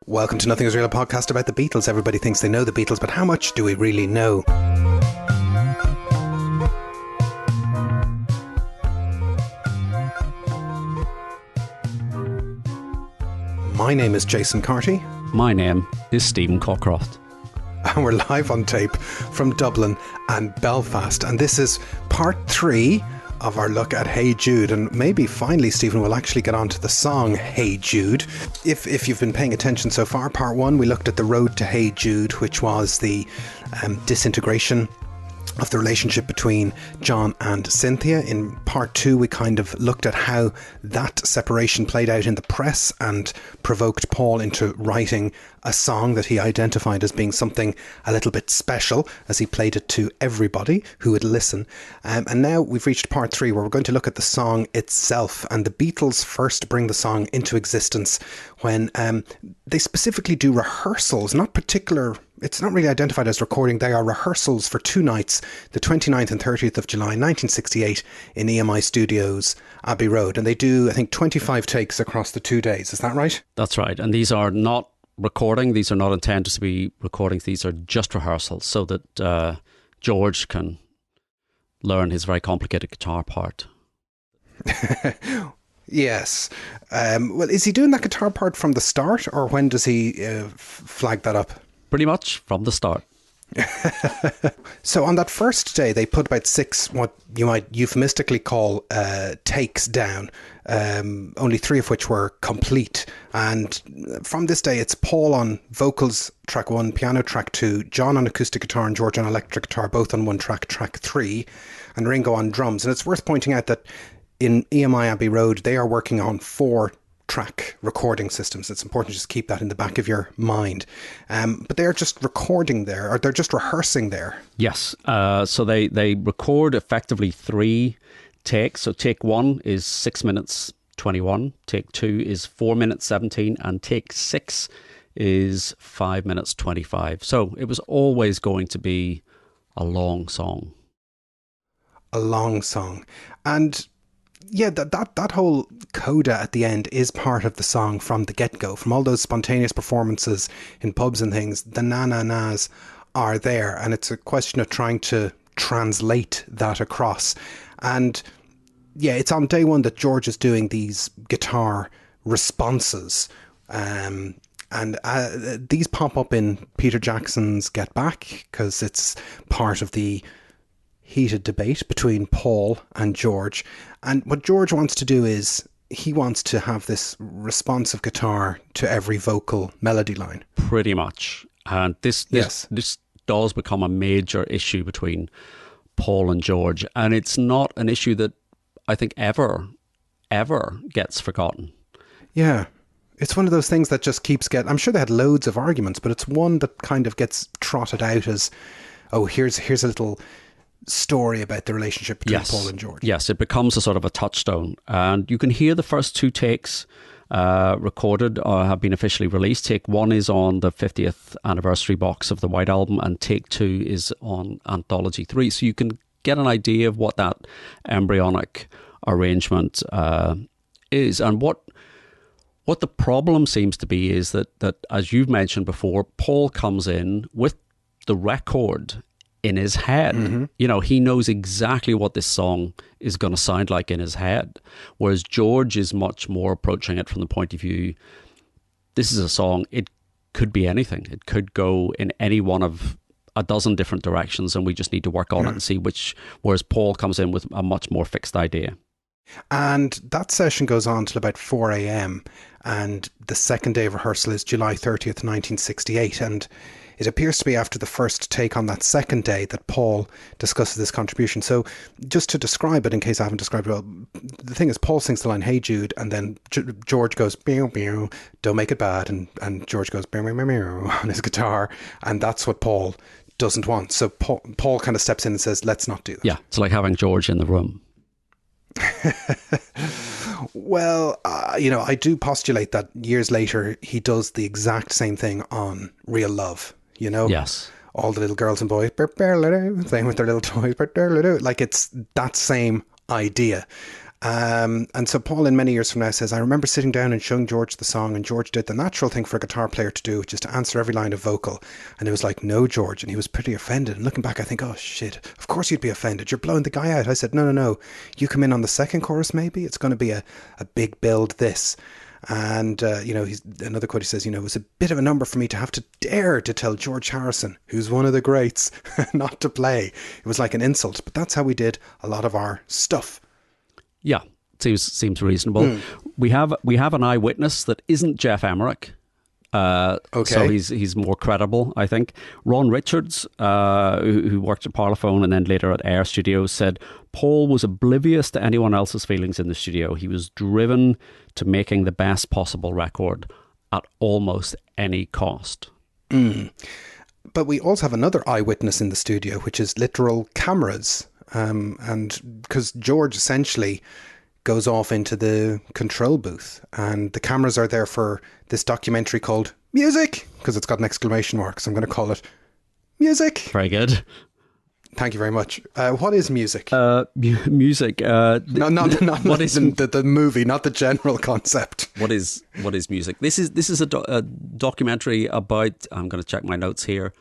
Welcome to Nothing Is Real, a podcast about the Beatles. Everybody thinks they know the Beatles, but how much do we really know? My name is Jason Carty. My name is Stephen Cockcroft. And we're live on tape from Dublin and Belfast. And this is part 3 of our look at Hey Jude. And maybe finally, Stephen, we'll actually get on to the song Hey Jude. If you've been paying attention so far, part 1, we looked at the road to Hey Jude, which was the disintegration of the relationship between John and Cynthia. In part 2, we kind of looked at how that separation played out in the press and provoked Paul into writing a song that he identified as being something a little bit special, as he played it to everybody who would listen. And now we've reached part 3, where we're going to look at the song itself. And the Beatles first bring the song into existence when they specifically do rehearsals, it's not really identified as recording. They are rehearsals for 2 nights, the 29th and 30th of July 1968 in EMI Studios, Abbey Road. And they do, I think, 25 takes across the 2 days. Is that right? That's right. And these are not recording. These are not intended to be recordings. These are just rehearsals so that George can learn his very complicated guitar part. Yes. Well, is he doing that guitar part from the start, or when does he flag that up? Pretty much from the start. So on that first day, they put about 6 what you might euphemistically call takes down, only 3 of which were complete. And from this day, it's Paul on vocals, track 1, piano, track 2, John on acoustic guitar and George on electric guitar, both on one track, track 3, and Ringo on drums. And it's worth pointing out that in EMI Abbey Road, they are working on 4-track recording systems. It's important to just keep that in the back of your mind. But they're just recording there, or they're just rehearsing there. Yes. So they record effectively 3 takes. So take 1 is 6 minutes 21, take 2 is 4 minutes 17, and take 6 is 5 minutes 25. So it was always going to be a long song. A long song. And yeah, that whole coda at the end is part of the song from the get-go. From all those spontaneous performances in pubs and things, the na-na-nas are there. And it's a question of trying to translate that across. And yeah, it's on day 1 that George is doing these guitar responses. And these pop up in Peter Jackson's Get Back, because it's part of the heated debate between Paul and George. And what George wants to do is he wants to have this responsive guitar to every vocal melody line. Pretty much. And this does become a major issue between Paul and George. And it's not an issue that I think ever gets forgotten. Yeah. It's one of those things that just keeps I'm sure they had loads of arguments, but it's one that kind of gets trotted out as, oh, here's a little story about the relationship between Paul and George. Yes, it becomes a sort of a touchstone. And you can hear the first 2 takes recorded or have been officially released. Take 1 is on the 50th anniversary box of the White Album, and take 2 is on Anthology 3. So you can get an idea of what that embryonic arrangement is. And what the problem seems to be is that, as you've mentioned before, Paul comes in with the record in his head. Mm-hmm. You know, he knows exactly what this song is going to sound like in his head. Whereas George is much more approaching it from the point of view, this is a song, it could be anything. It could go in any one of a dozen different directions, and we just need to work on it and see which, whereas Paul comes in with a much more fixed idea. And that session goes on till about 4 a.m. And the second day of rehearsal is July 30th, 1968. And it appears to be after the first take on that second day that Paul discusses this contribution. So just to describe it, in case I haven't described it well, the thing is Paul sings the line, Hey Jude, and then George goes, meow, meow, don't make it bad. And George goes, meow, meow, meow, on his guitar. And that's what Paul doesn't want. So Paul kind of steps in and says, let's not do that. Yeah, it's like having George in the room. Well, I do postulate that years later he does the exact same thing on Real Love, Yes. All the little girls and boys playing with their little toys, like it's that same idea. And so Paul, in many years from now, says, I remember sitting down and showing George the song, and George did the natural thing for a guitar player to do, which is to answer every line of vocal. And it was like, no, George. And he was pretty offended. And looking back, I think, oh, shit, of course you'd be offended. You're blowing the guy out. I said, no. You come in on the second chorus, maybe. It's going to be a big build, this. And, he's another quote, he says, it was a bit of a number for me to have to dare to tell George Harrison, who's one of the greats, not to play. It was like an insult. But that's how we did a lot of our stuff. Yeah, seems reasonable. We have an eyewitness that isn't Jeff Emerick. Okay. So he's more credible, I think. Ron Richards, who worked at Parlophone and then later at Air Studios, said Paul was oblivious to anyone else's feelings in the studio. He was driven to making the best possible record at almost any cost. But we also have another eyewitness in the studio, which is literal cameras. And because George essentially goes off into the control booth, and the cameras are there for this documentary called Music, because it's got an exclamation mark, so I'm going to call it Music. Very good. Thank you very much. What is music? Music. What is the movie, not the general concept. What is music? This is a documentary about. I'm going to check my notes here.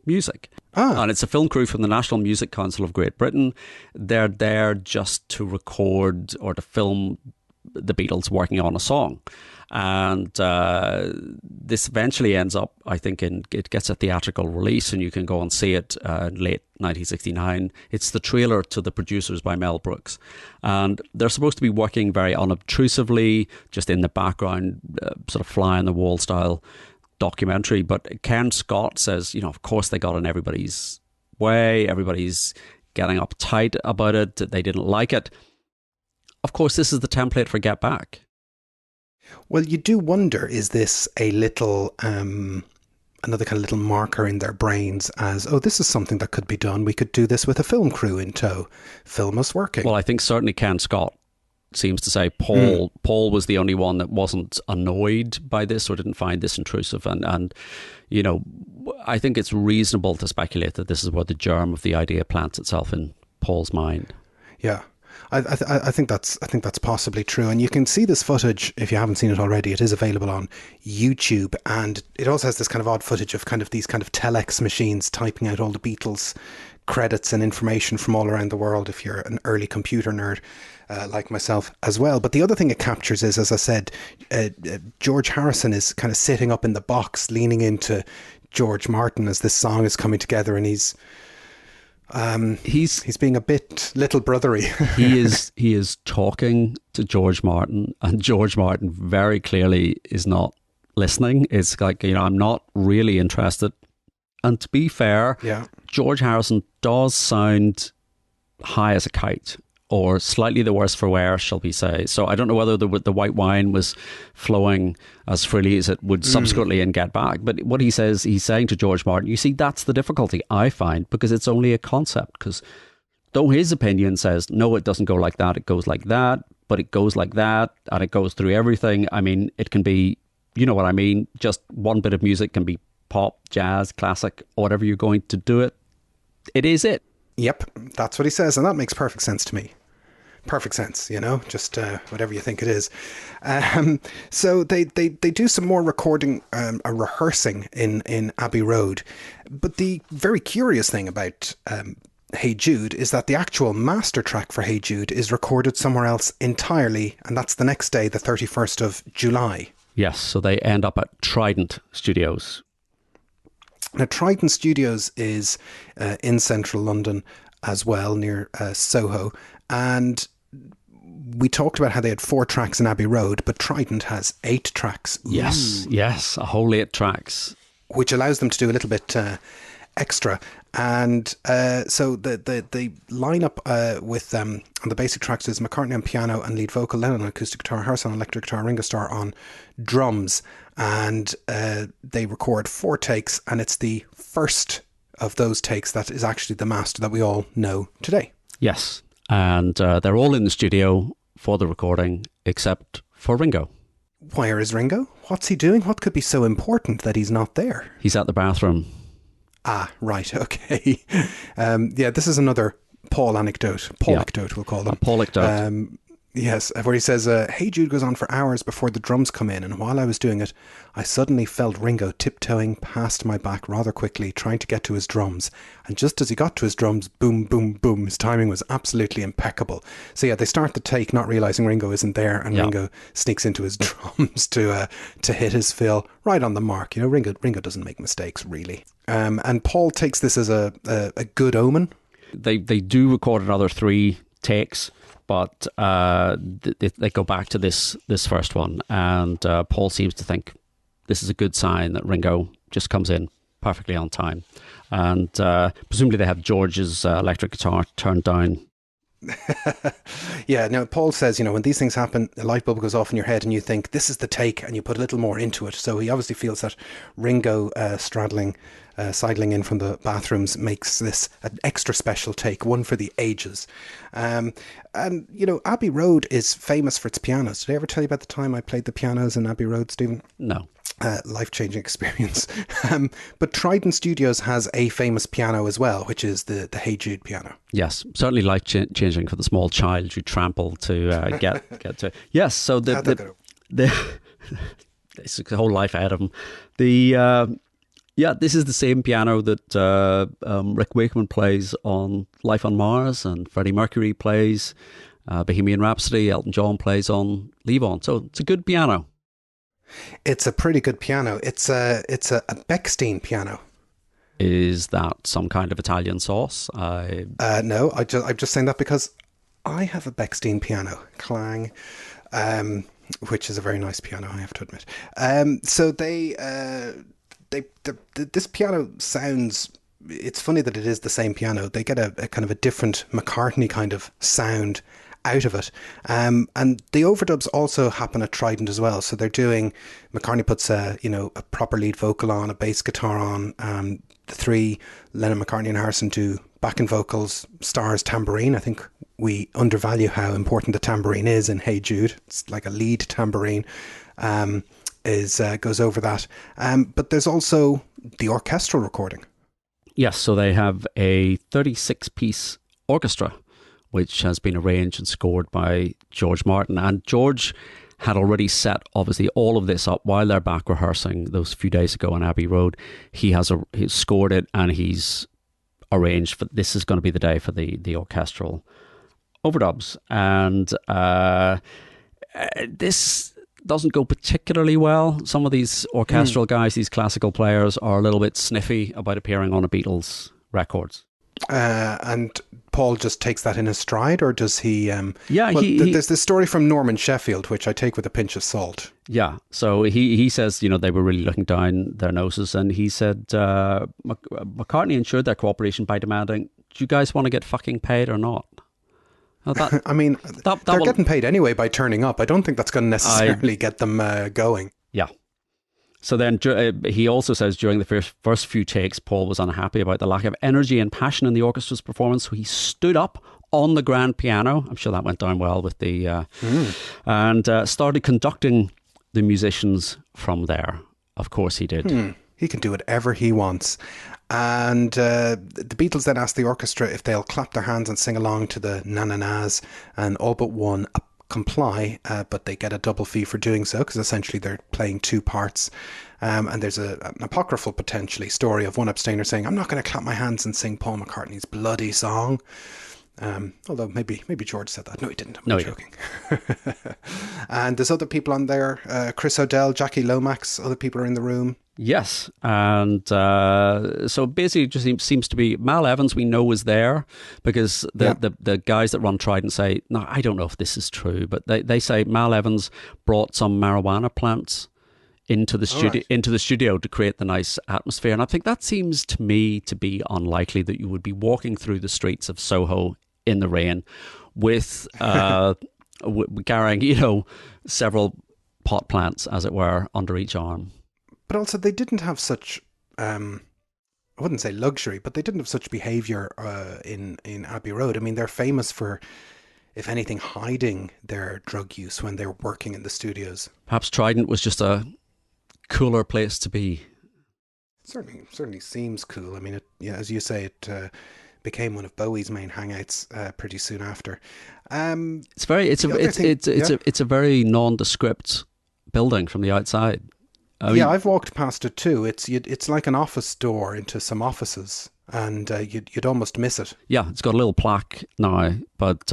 Music. And it's a film crew from the National Music Council of Great Britain. They're there just to record or to film the Beatles working on a song. And this eventually ends up, I think, it gets a theatrical release, and you can go and see it in late 1969. It's the trailer to The Producers by Mel Brooks. And they're supposed to be working very unobtrusively, just in the background, sort of fly on the wall style documentary. But Ken Scott says, of course they got in everybody's way. Everybody's getting uptight about it. They didn't like it. Of course, this is the template for Get Back. Well, you do wonder, is this a little, another kind of little marker in their brains as, this is something that could be done. We could do this with a film crew in tow. Film us working. Well, I think certainly Ken Scott seems to say Paul was the only one that wasn't annoyed by this or didn't find this intrusive. And I think it's reasonable to speculate that this is where the germ of the idea plants itself in Paul's mind. Yeah. I think that's possibly true, and you can see this footage if you haven't seen it already. It is available on YouTube, and it also has this kind of odd footage of kind of these kind of telex machines typing out all the Beatles credits and information from all around the world, if you're an early computer nerd like myself as well. But the other thing it captures is, as I said, George Harrison is kind of sitting up in the box leaning into George Martin as this song is coming together, and he's being a bit little brothery. he is talking to George Martin, and George Martin very clearly is not listening. It's like, I'm not really interested. And to be fair, George Harrison does sound high as a kite, or slightly the worse for wear, shall we say. So I don't know whether the white wine was flowing as freely as it would subsequently in Get Back. But what he says, he's saying to George Martin, you see, that's the difficulty I find, because it's only a concept. Because though his opinion says, no, it doesn't go like that, it goes like that, but it goes like that, and it goes through everything. I mean, it can be, you know what I mean, just one bit of music can be pop, jazz, classic, whatever you're going to do it. It is it. Yep, that's what he says, and that makes perfect sense to me. Perfect sense, just whatever you think it is. So they do some more recording, rehearsing in Abbey Road. But the very curious thing about Hey Jude is that the actual master track for Hey Jude is recorded somewhere else entirely, and that's the next day, the 31st of July. Yes, so they end up at Trident Studios. Now, Trident Studios is in central London as well, near Soho. And we talked about how they had 4 tracks in Abbey Road, but Trident has 8 tracks. Yes, a whole 8 tracks. Which allows them to do a little bit extra. And so the lineup with on the basic tracks is McCartney on piano and lead vocal, Lennon on acoustic guitar, Harrison on electric guitar, Ringo Starr on drums. And they record 4 takes, and it's the first of those takes that is actually the master that we all know today. Yes, and they're all in the studio for the recording, except for Ringo. Where is Ringo? What's he doing? What could be so important that he's not there? He's at the bathroom. Ah, right, okay. This is another Paul anecdote. Paul-ecdote, we'll call them. A Paul-ecdote. Yes, where he says, Hey Jude goes on for hours before the drums come in, and while I was doing it, I suddenly felt Ringo tiptoeing past my back rather quickly, trying to get to his drums. And just as he got to his drums, boom, boom, boom, his timing was absolutely impeccable. So yeah, they start the take not realising Ringo isn't there, and Yeah. Ringo sneaks into his drums to hit his fill right on the mark. You know, Ringo doesn't make mistakes, really. And Paul takes this as a good omen. They do record another 3 takes, but they go back to this first one, and Paul seems to think this is a good sign that Ringo just comes in perfectly on time, and presumably they have George's electric guitar turned down. Yeah, no, Paul says, when these things happen, a light bulb goes off in your head and you think, this is the take, and you put a little more into it. So he obviously feels that Ringo sidling in from the bathrooms makes this an extra special take, one for the ages. And, Abbey Road is famous for its pianos. Did I ever tell you about the time I played the pianos in Abbey Road, Stephen? No. Life-changing experience. But Trident Studios has a famous piano as well, which is the Hey Jude piano. Yes, certainly life-changing for the small child you trampled to get to. Yes, so the it's a whole life ahead of him. This is the same piano that Rick Wakeman plays on Life on Mars, and Freddie Mercury plays Bohemian Rhapsody, Elton John plays on Leave On. So it's a good piano. It's a pretty good piano. It's a Bechstein piano. Is that some kind of Italian sauce? No, I'm just saying that because I have a Bechstein piano, clang, which is a very nice piano, I have to admit. So this piano sounds. It's funny that it is the same piano. They get a kind of a different McCartney kind of sound out of it. And the overdubs also happen at Trident as well. So they're doing, McCartney puts a proper lead vocal on, a bass guitar on, the 3, Lennon, McCartney and Harrison, do backing vocals, stars tambourine. I think we undervalue how important the tambourine is in Hey Jude. It's like a lead tambourine. Goes over that. But there's also the orchestral recording. Yes, so they have a 36-piece orchestra, which has been arranged and scored by George Martin. And George had already set, obviously, all of this up while they're back rehearsing those few days ago on Abbey Road. He's scored it, and he's arranged for this is going to be the day for the orchestral overdubs. And this doesn't go particularly well. Some of these orchestral guys, these classical players, are a little bit sniffy about appearing on a Beatles records. And Paul just takes that in his stride, or does he? There's this story from Norman Sheffield, which I take with a pinch of salt. Yeah, so he says, they were really looking down their noses, and he said McCartney ensured their cooperation by demanding, "Do you guys want to get fucking paid or not?" They're getting paid anyway by turning up. I don't think that's going to necessarily get them going. Yeah. So then he also says during the first few takes, Paul was unhappy about the lack of energy and passion in the orchestra's performance. So he stood up on the grand piano. I'm sure that went down well with the... And started conducting the musicians from there. Of course he did. He can do whatever he wants. And the Beatles then ask the orchestra if they'll clap their hands and sing along to the na-na-nas, and all but one comply, but they get a double fee for doing so, because essentially they're playing 2 parts. And there's an apocryphal, potentially, story of one abstainer saying, "I'm not going to clap my hands and sing Paul McCartney's bloody song." Although maybe George said that. No, he didn't. I'm joking. And there's other people on there. Chris O'Dell, Jackie Lomax, other people are in the room. Yes, and so basically it just seems to be Mal Evans we know is there, because the guys that run Trident say, no, I don't know if this is true, but they say Mal Evans brought some marijuana plants into the studio to create the nice atmosphere. And I think that seems to me to be unlikely, that you would be walking through the streets of Soho in the rain with carrying, several pot plants, as it were, under each arm. But also, they didn't have such, I wouldn't say luxury, but they didn't have such behaviour in Abbey Road. I mean, they're famous for, if anything, hiding their drug use when they're working in the studios. Perhaps Trident was just a cooler place to be. Certainly seems cool. I mean, as you say, became one of Bowie's main hangouts pretty soon after. It's a very nondescript building from the outside. I've walked past it too. It's like an office door into some offices, and you'd almost miss it. Yeah, it's got a little plaque now, but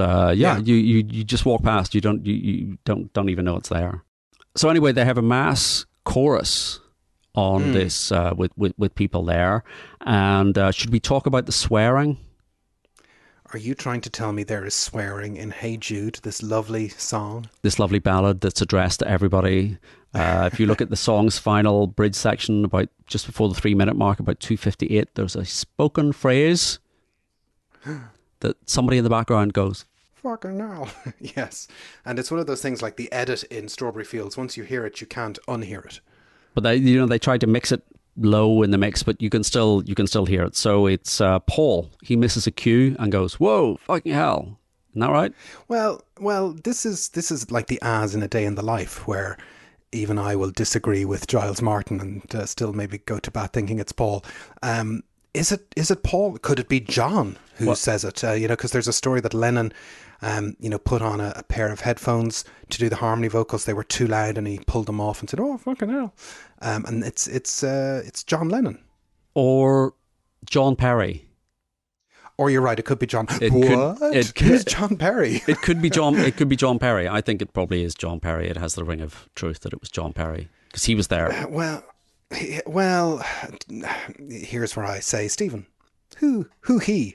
you just walk past. You don't even know it's there. So anyway, they have a mass chorus on this with people there. And should we talk about the swearing? Are you trying to tell me there is swearing in Hey Jude, this lovely song? This lovely ballad that's addressed to everybody. If you look at the song's final bridge section, about just before the 3-minute mark, about 2:58, there's a spoken phrase that somebody in the background goes, "Fucking hell." Yes. And it's one of those things like the edit in Strawberry Fields. Once you hear it, you can't unhear it. But they tried to mix it low in the mix, but you can still hear it. So it's Paul. He misses a cue and goes, "Whoa, fucking hell!" Isn't that right? Well, this is like the as in A Day in the Life, where even I will disagree with Giles Martin and still maybe go to bat thinking it's Paul. Is it Paul? Could it be John who says it? Because there's a story that Lennon, put on a pair of headphones to do the harmony vocals. They were too loud, and he pulled them off and said, "Oh, fucking hell!" And it's John Lennon or John Perry. Or you're right, it could be John. Who's John Perry? It could be John. It could be John Perry. I think it probably is John Perry. It has the ring of truth that it was John Perry because he was there. Well, here's where I say, Stephen, who he?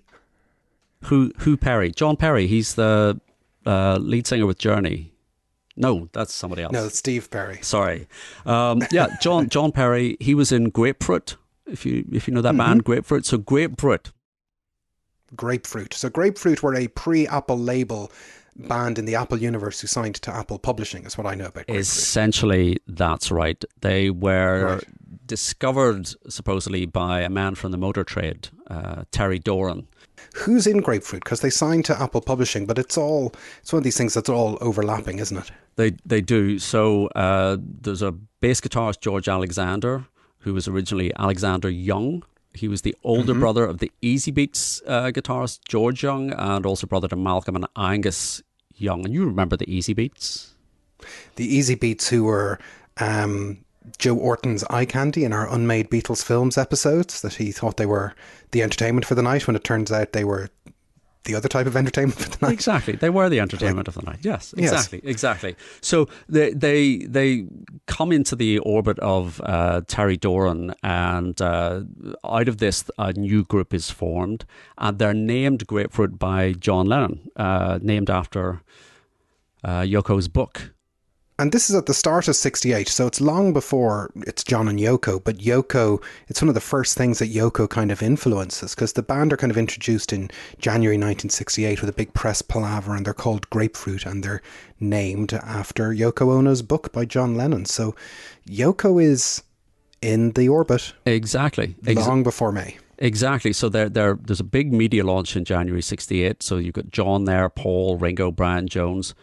Who Perry? John Perry. He's the lead singer with Journey. No, that's somebody else. No, Steve Perry. Sorry. John Perry. He was in Grapefruit. If you know that band, Grapefruit. So Grapefruit. So Grapefruit were a pre-Apple label band in the Apple universe who signed to Apple Publishing, is what I know about Grapefruit. Essentially, that's right. They were discovered supposedly by a man from the motor trade, Terry Doran. Who's in Grapefruit? Because they signed to Apple Publishing, but it's one of these things that's all overlapping, isn't it? They do. So there's a bass guitarist, George Alexander, who was originally Alexander Young. He was the older brother of the Easy Beats guitarist George Young, and also brother to Malcolm and Angus Young. And you remember the Easy Beats? The Easy Beats, who were Joe Orton's eye candy in our Unmade Beatles Films episodes, that he thought they were the entertainment for the night, when it turns out they were the other type of entertainment for the night. Exactly. They were the entertainment of the night. Yes, exactly. So they come into the orbit of Terry Doran, and out of this a new group is formed, and they're named Grapefruit by John Lennon, named after Yoko's book. And this is at the start of 68, so it's long before it's John and Yoko, but Yoko, it's one of the first things that Yoko kind of influences, because the band are kind of introduced in January 1968 with a big press palaver, and they're called Grapefruit, and they're named after Yoko Ono's book by John Lennon. So Yoko is in the orbit. Exactly. Long before May. Exactly. So there's a big media launch in January 68, so you've got John there, Paul, Ringo, Brian Jones,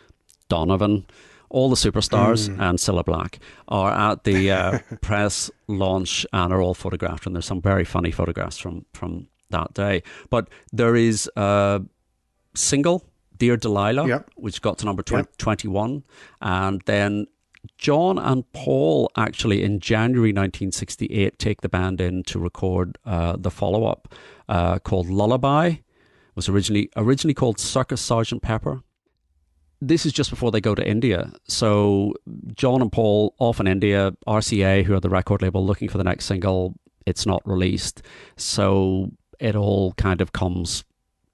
Donovan. All the superstars and Cilla Black are at the press launch and are all photographed, and there's some very funny photographs from that day. But there is a single, Dear Delilah, which got to number 21, and then John and Paul actually in January 1968 take the band in to record the follow-up called Lullaby. It was originally called Circus Sergeant Pepper. This is just before they go to India. So John and Paul off in India, RCA, who are the record label, looking for the next single. It's not released. So it all kind of comes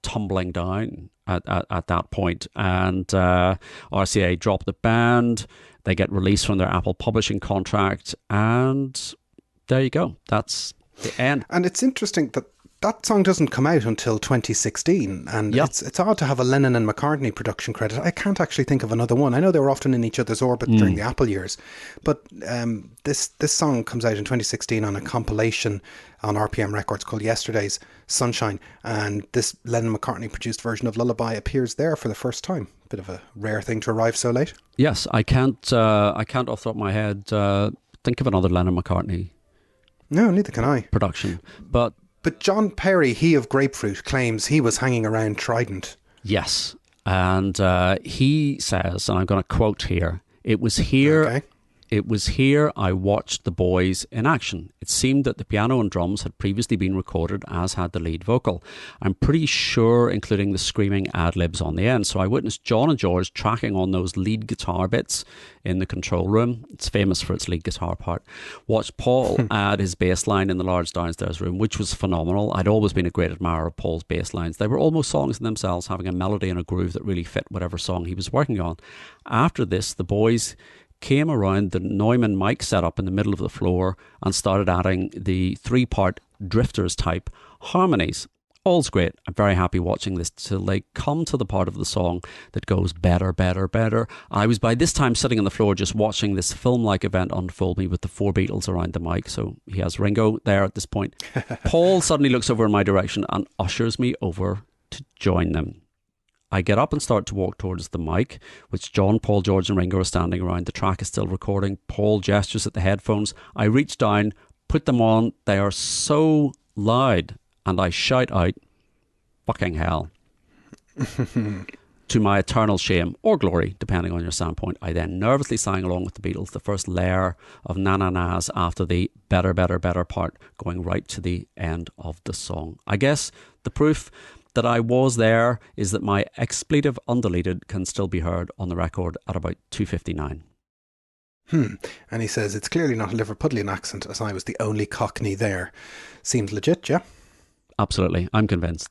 tumbling down at that point. And RCA drop the band. They get released from their Apple publishing contract. And there you go. That's the end. And it's interesting that song doesn't come out until 2016, and it's odd to have a Lennon and McCartney production credit. I can't actually think of another one. I know they were often in each other's orbit during the Apple years, but this song comes out in 2016 on a compilation on RPM Records called Yesterday's Sunshine, and this Lennon McCartney produced version of Lullaby appears there for the first time. Bit of a rare thing to arrive so late. Yes, I can't off the top of my head think of another Lennon McCartney. No, neither can I. Production, but But John Perry, he of Grapefruit, claims he was hanging around Trident. Yes. And he says, and I'm going to quote here, "It was here." Okay. It was here I watched the boys in action. It seemed that the piano and drums had previously been recorded, as had the lead vocal. I'm pretty sure, including the screaming ad-libs on the end. So I witnessed John and George tracking on those lead guitar bits in the control room. It's famous for its lead guitar part. Watched Paul add his bass line in the large downstairs room, which was phenomenal. I'd always been a great admirer of Paul's bass lines. They were almost songs in themselves, having a melody and a groove that really fit whatever song he was working on. After this, the boys came around the Neumann mic setup in the middle of the floor and started adding the 3-part drifters type harmonies. All's great. I'm very happy watching this till they come to the part of the song that goes better, better, better. I was by this time sitting on the floor just watching this film-like event unfold me with the 4 Beatles around the mic. So he has Ringo there at this point. Paul suddenly looks over in my direction and ushers me over to join them. I get up and start to walk towards the mic, which John, Paul, George and Ringo are standing around. The track is still recording. Paul gestures at the headphones. I reach down, put them on. They are so loud. And I shout out, "Fucking hell." To my eternal shame, or glory, depending on your standpoint. I then nervously sang along with the Beatles, the first layer of na-na-nas after the better, better, better part, going right to the end of the song. I guess the proof that I was there is that my expletive undeleted can still be heard on the record at about 2:59. And he says, it's clearly not a Liverpudlian accent, as I was the only Cockney there. Seems legit, yeah? Absolutely. I'm convinced.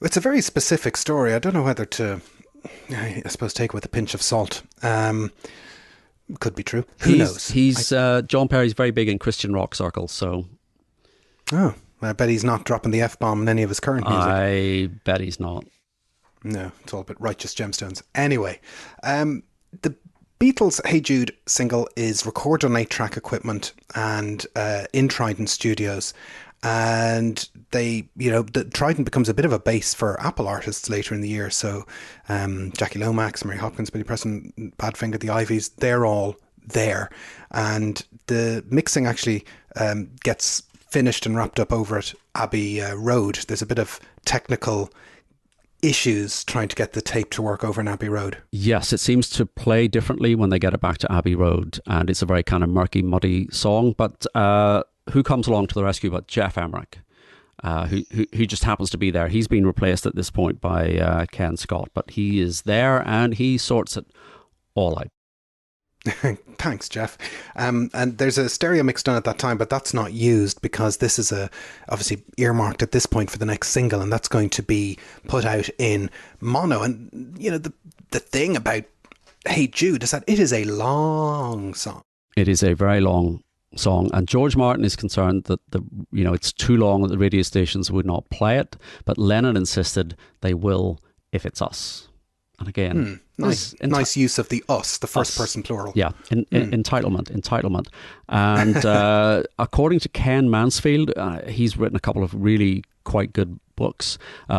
It's a very specific story. I don't know whether to, I suppose, take it with a pinch of salt. Could be true. Who knows? John Perry's very big in Christian rock circles, so... Oh, I bet he's not dropping the F-bomb in any of his current music. I bet he's not. No, it's all about righteous gemstones. Anyway, the Beatles' Hey Jude single is recorded on 8-track equipment and in Trident Studios. And the Trident becomes a bit of a base for Apple artists later in the year. So Jackie Lomax, Mary Hopkins, Billy Preston, Badfinger, the Ivies, they're all there. And the mixing actually gets finished and wrapped up over at Abbey Road. There's a bit of technical issues trying to get the tape to work over in Abbey Road. Yes, it seems to play differently when they get it back to Abbey Road, and it's a very kind of murky, muddy song. But who comes along to the rescue but Jeff Emmerich, who just happens to be there. He's been replaced at this point by Ken Scott, but he is there and he sorts it all out. Thanks, Jeff. And there's a stereo mix done at that time, but that's not used because this is obviously earmarked at this point for the next single, and that's going to be put out in mono. And the thing about Hey Jude is that it is a long song. It is a very long song, and George Martin is concerned that it's too long that the radio stations would not play it, but Lennon insisted they will if it's us. And again, nice use of the us, the first person plural. Yeah, entitlement. And according to Ken Mansfield, he's written a couple of really quite good books.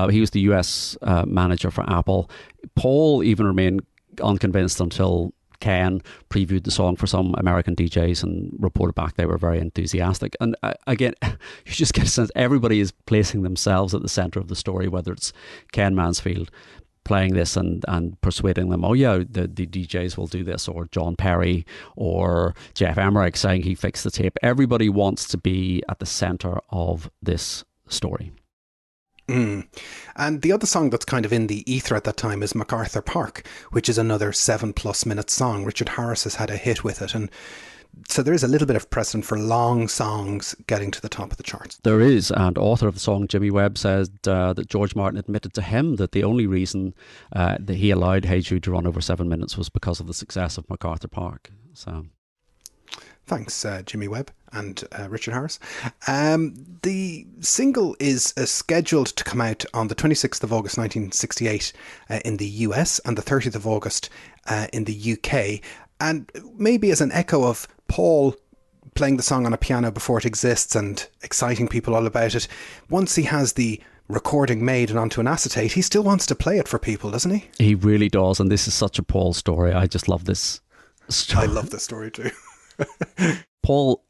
He was the US manager for Apple. Paul even remained unconvinced until Ken previewed the song for some American DJs and reported back they were very enthusiastic. And again, you just get a sense everybody is placing themselves at the centre of the story, whether it's Ken Mansfield playing this and persuading them, oh yeah, the DJs will do this, or John Perry or Jeff Emmerich saying he fixed the tape. Everybody wants to be at the centre of this story. And the other song that's kind of in the ether at that time is MacArthur Park, which is another 7+ minute song. Richard Harris has had a hit with it, and so there is a little bit of precedent for long songs getting to the top of the charts. There is, and author of the song Jimmy Webb says that George Martin admitted to him that the only reason that he allowed Hey Jude to run over 7 minutes was because of the success of MacArthur Park. So, thanks, Jimmy Webb and Richard Harris. The single is scheduled to come out on the 26th of August 1968 in the US and the 30th of August in the UK. And maybe as an echo of Paul playing the song on a piano before it exists and exciting people all about it, once he has the recording made and onto an acetate, he still wants to play it for people, doesn't he? He really does, and this is such a Paul story. I just love this story. I love this story too. Paul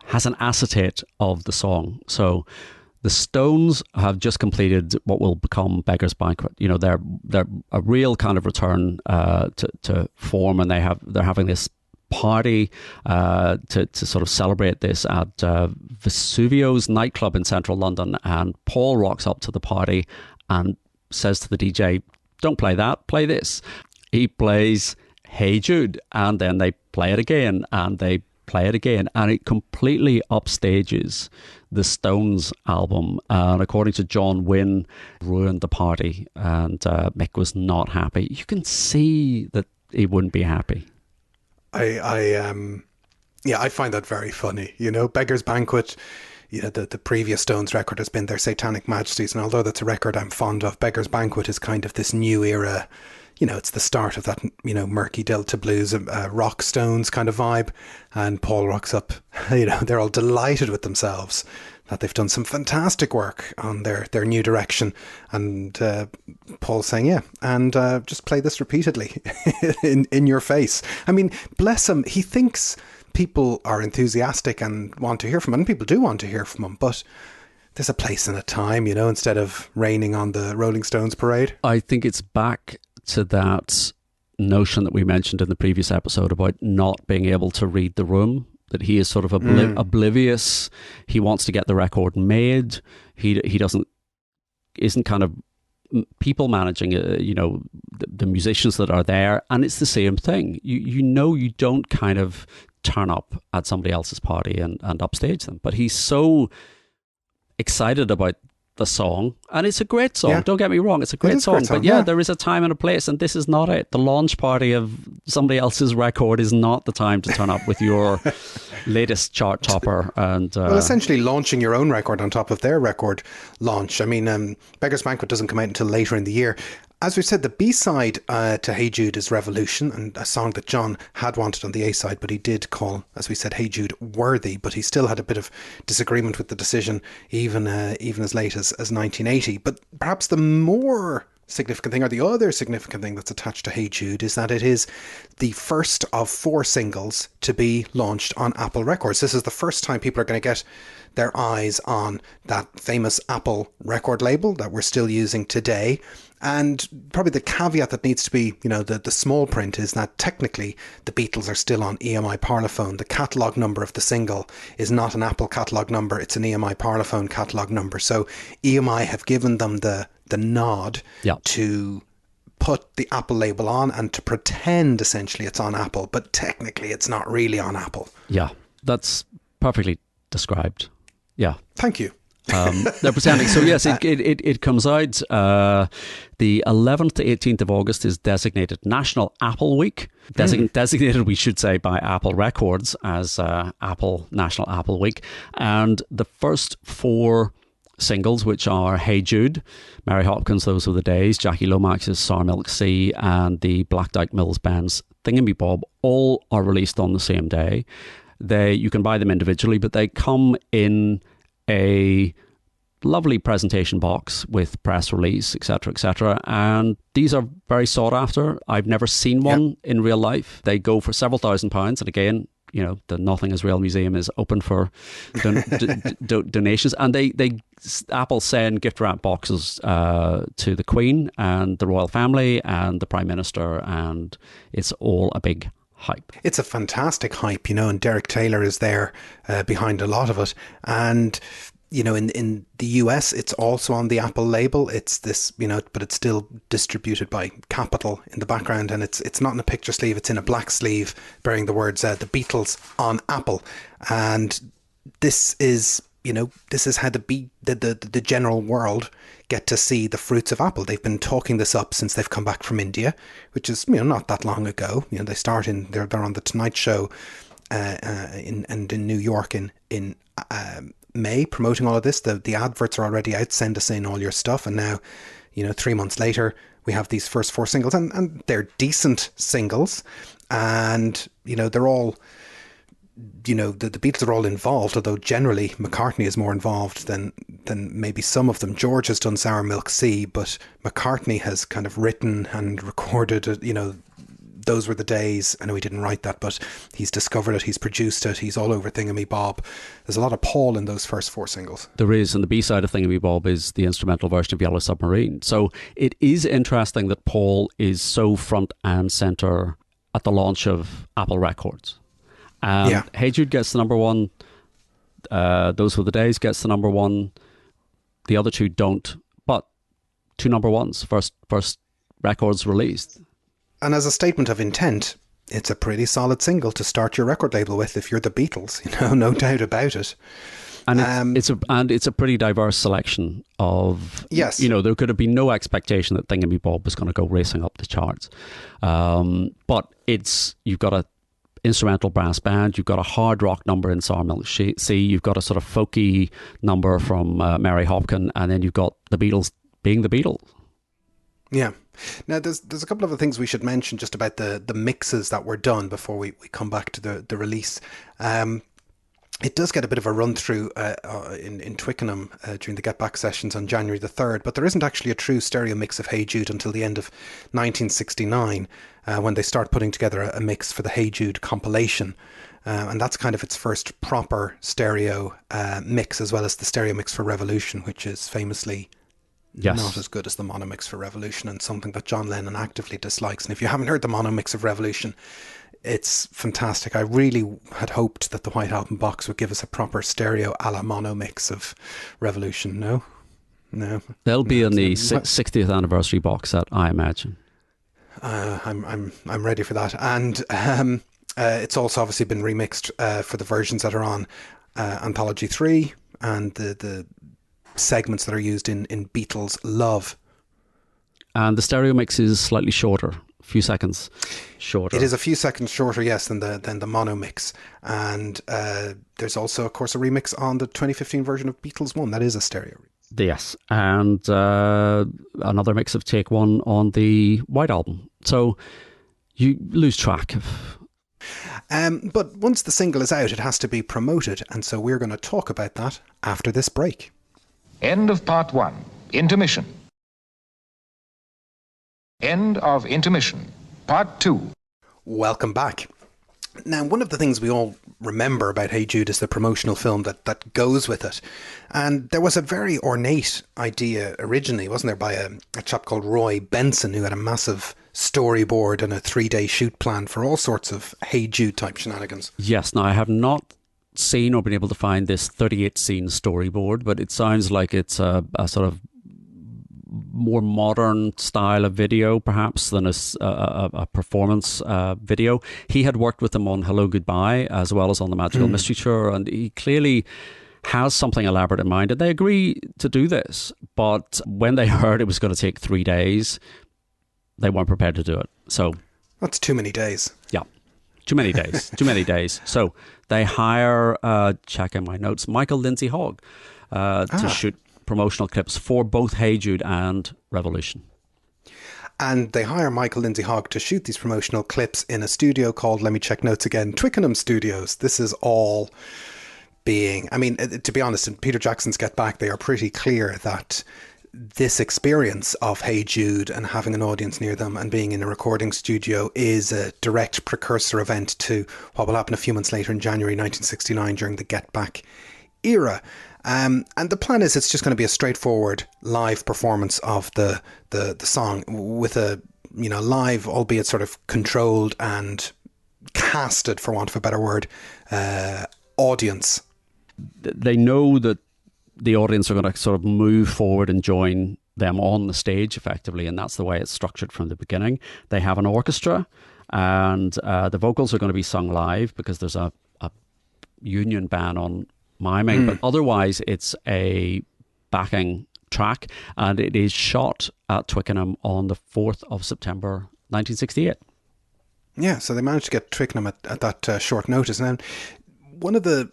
has an acetate of the song. So the Stones have just completed what will become Beggar's Banquet. You know, they're a real kind of return to form, and they're having this party to sort of celebrate this at Vesuvio's nightclub in central London. And Paul rocks up to the party and says to the DJ, "Don't play that, play this." He plays Hey Jude, and then they play it again, and they play it again, and it completely upstages the Stones album, and according to John Wynne, ruined the party, and Mick was not happy. You can see that he wouldn't be happy. I find that very funny. You know, Beggar's Banquet, you know, the previous Stones record has been their Satanic Majesties, and although that's a record I'm fond of, Beggar's Banquet is kind of this new era. You know, it's the start of that, you know, murky Delta blues, rock Stones kind of vibe. And Paul rocks up, you know, they're all delighted with themselves that they've done some fantastic work on their new direction. And Paul's saying, yeah, and just play this repeatedly in your face. I mean, bless him. He thinks people are enthusiastic and want to hear from him, and people do want to hear from him, but there's a place and a time, you know, instead of raining on the Rolling Stones parade. I think it's back to that notion that we mentioned in the previous episode about not being able to read the room, that he is sort of oblivious. He wants to get the record made. He isn't kind of people managing, you know, the musicians that are there. And it's the same thing. You know, you don't kind of turn up at somebody else's party and upstage them. But he's so excited about the song, and it's a great song. Yeah. Don't get me wrong, it's a great song. But yeah, there is a time and a place, and this is not it. The launch party of somebody else's record is not the time to turn up with your latest chart topper. And well, essentially launching your own record on top of their record launch. I mean, Beggar's Banquet doesn't come out until later in the year. As we've said, the B-side to Hey Jude is Revolution, and a song that John had wanted on the A-side, but he did call, as we said, Hey Jude worthy, but he still had a bit of disagreement with the decision, even as late as 1980. But perhaps the more significant thing, or the other significant thing that's attached to Hey Jude, is that it is the first of 4 singles to be launched on Apple Records. This is the first time people are going to get their eyes on that famous Apple record label that we're still using today. And probably the caveat that needs to be, you know, the small print is that technically the Beatles are still on EMI Parlophone. The catalogue number of the single is not an Apple catalogue number, it's an EMI Parlophone catalogue number. So EMI have given them the nod to put the Apple label on and to pretend essentially it's on Apple, but technically it's not really on Apple. Yeah, that's perfectly described. Yeah. Thank you. They're pretending. So yes, it comes out the 11th to 18th of August is designated National Apple Week. Designated, we should say, by Apple Records as National Apple Week. And the first 4 singles, which are Hey Jude, Mary Hopkins, Those Were the Days, Jackie Lomax's Sour Milk Sea, and the Black Dyke Mills Band's Thingamabob, all are released on the same day. You can buy them individually, but they come in a lovely presentation box with press release, etc., and these are very sought after. I've never seen one in real life. They go for several £1,000s, and again, you know, the Nothing Is Real Museum is open for donations, and Apple send gift wrap boxes to the Queen and the royal family and the Prime Minister, and it's all a big hype. It's a fantastic hype, you know, and Derek Taylor is there behind a lot of it. And, you know, in the US, it's also on the Apple label. It's this, you know, but it's still distributed by Capitol in the background. And it's not in a picture sleeve, it's in a black sleeve bearing the words The Beatles on Apple. And this is, you know, this is how the general world get to see the fruits of Apple. They've been talking this up since they've come back from India, which is, you know, not that long ago. You know, they're on the Tonight Show in New York in May, promoting all of this. The adverts are already out. Send us in all your stuff. And now, you know, 3 months later, we have these first 4 singles, and they're decent singles, and, you know, they're all, you know, the Beatles are all involved, although generally McCartney is more involved than maybe some of them. George has done Sour Milk Sea, but McCartney has kind of written and recorded, you know, Those Were the Days. I know he didn't write that, but he's discovered it, he's produced it, he's all over Thingamy-Bob. There's a lot of Paul in those first 4 singles. There is, and the B-side of Thingamy-Bob is the instrumental version of Yellow Submarine. So it is interesting that Paul is so front and centre at the launch of Apple Records. Hey Jude gets the number 1. Those Were the Days gets the number 1. The other 2 don't, but 2 number 1s, first records released. And as a statement of intent, it's a pretty solid single to start your record label with if you're the Beatles, no doubt about it. And it's a pretty diverse selection of, yes, there could have been no expectation that Thingamy-Bob was going to go racing up the charts. But you've got a instrumental brass band, you've got a hard rock number in Sour Milk Sea, you've got a sort of folky number from Mary Hopkin, and then you've got the Beatles being the Beatles. Yeah. Now, there's a couple of other things we should mention just about the mixes that were done before we come back to the release. It does get a bit of a run through in Twickenham during the Get Back sessions on January the 3rd, but there isn't actually a true stereo mix of Hey Jude until the end of 1969 when they start putting together a mix for the Hey Jude compilation. And that's kind of its first proper stereo mix, as well as the stereo mix for Revolution, which is famously not as good as the mono mix for Revolution, and something that John Lennon actively dislikes. And if you haven't heard the mono mix of Revolution, it's fantastic. I really had hoped that the White Album box would give us a proper stereo a la mono mix of Revolution. No. They'll be in the 60th anniversary box set, I imagine. I'm ready for that. And it's also obviously been remixed for the versions that are on Anthology 3 and the segments that are used in Beatles Love. And the stereo mix is slightly shorter, a few seconds shorter. It is a few seconds shorter, yes, than the mono mix. And there's also, of course, a remix on the 2015 version of Beatles 1. That is a stereo. Yes, and another mix of Take 1 on the White Album. So you lose track of... But once the single is out, it has to be promoted. And so we're going to talk about that after this break. End of part 1. Intermission. End of intermission. Part 2. Welcome back. Now, one of the things we all remember about Hey Jude is the promotional film that goes with it. And there was a very ornate idea originally, wasn't there, by a chap called Roy Benson, who had a massive storyboard and a 3-day shoot plan for all sorts of Hey Jude type shenanigans. Yes, now I have not seen or been able to find this 38 scene storyboard, but it sounds like it's a sort of more modern style of video perhaps than a performance video. He had worked with them on Hello Goodbye as well as on the Magical Mystery Tour, and he clearly has something elaborate in mind, and they agree to do this, but when they heard it was going to take 3 days, they weren't prepared to do it. So that's too many days. Yeah, too many days. So they hire, checking my notes, Michael Lindsay Hogg to shoot promotional clips for both Hey Jude and Revolution. And they hire Michael Lindsay Hogg to shoot these promotional clips in a studio called, let me check notes again, Twickenham Studios. This is all being, I mean, to be honest, in Peter Jackson's Get Back, they are pretty clear that this experience of Hey Jude and having an audience near them and being in a recording studio is a direct precursor event to what will happen a few months later in January 1969 during the Get Back era. And the plan is it's just going to be a straightforward live performance of the song with a, live, albeit sort of controlled and casted, for want of a better word, audience. They know that the audience are going to sort of move forward and join them on the stage effectively, and that's the way it's structured from the beginning. They have an orchestra, and the vocals are going to be sung live because there's a union ban on miming, but otherwise it's a backing track, and it is shot at Twickenham on the 4th of September 1968. Yeah, so they managed to get Twickenham at that short notice. And one of the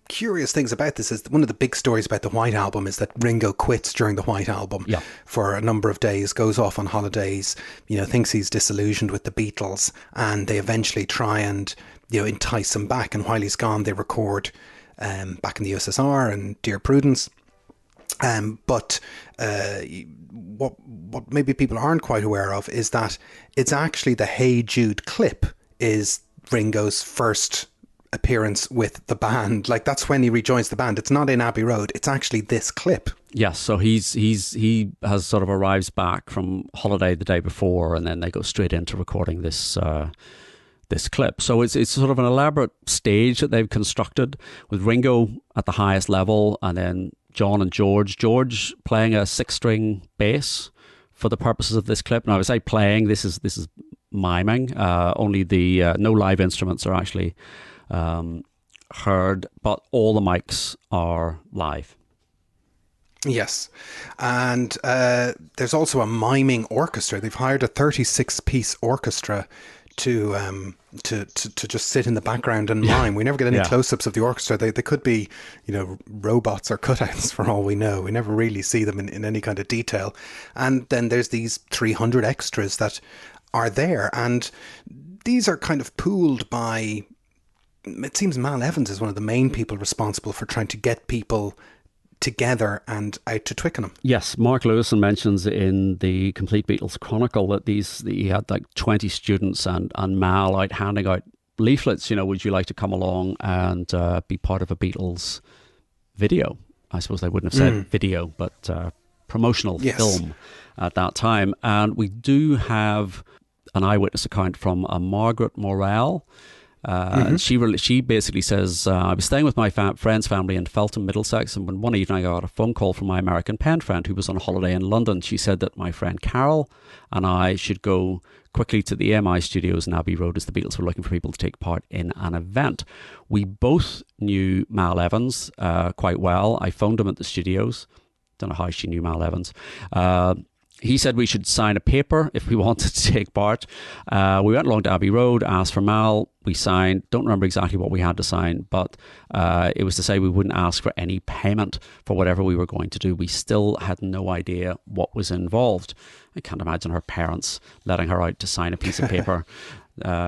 curious things about this is one of the big stories about the White Album is that Ringo quits during the White Album for a number of days, goes off on holidays, thinks he's disillusioned with the Beatles, and they eventually try and entice him back. And while he's gone, they record Back in the USSR and Dear Prudence. But what maybe people aren't quite aware of is that it's actually the Hey Jude clip is Ringo's first appearance with the band. Like, that's when he rejoins the band. It's not in Abbey Road. It's actually this clip. Yes, so he has sort of arrives back from holiday the day before, and then they go straight into recording this clip. So it's sort of an elaborate stage that they've constructed with Ringo at the highest level, and then John and George playing a 6-string bass for the purposes of this clip. Now, I say playing, this is miming. Only the no live instruments are actually heard, but all the mics are live. Yes, and there's also a miming orchestra. They've hired a 36-piece orchestra to just sit in the background and mime. We never get any close-ups of the orchestra. They could be, robots or cutouts for all we know. We never really see them in any kind of detail. And then there's these 300 extras that are there, and these are kind of pooled by, it seems Mal Evans is one of the main people responsible for trying to get people together and out to Twickenham. Yes, Mark Lewison mentions in the Complete Beatles Chronicle that he had like 20 students and Mal out handing out leaflets, would you like to come along and be part of a Beatles video? I suppose they wouldn't have said video, but promotional film at that time. And we do have an eyewitness account from Margaret Morrell. And she basically says, I was staying with my friend's family in Feltham, Middlesex, and one evening I got a phone call from my American pen friend who was on holiday in London. She said that my friend Carol and I should go quickly to the EMI studios in Abbey Road as the Beatles were looking for people to take part in an event. We both knew Mal Evans quite well. I phoned him at the studios. Don't know how she knew Mal Evans. He said we should sign a paper if we wanted to take part. We went along to Abbey Road, asked for Mal. We signed. Don't remember exactly what we had to sign, but it was to say we wouldn't ask for any payment for whatever we were going to do. We still had no idea what was involved. I can't imagine her parents letting her out to sign a piece of paper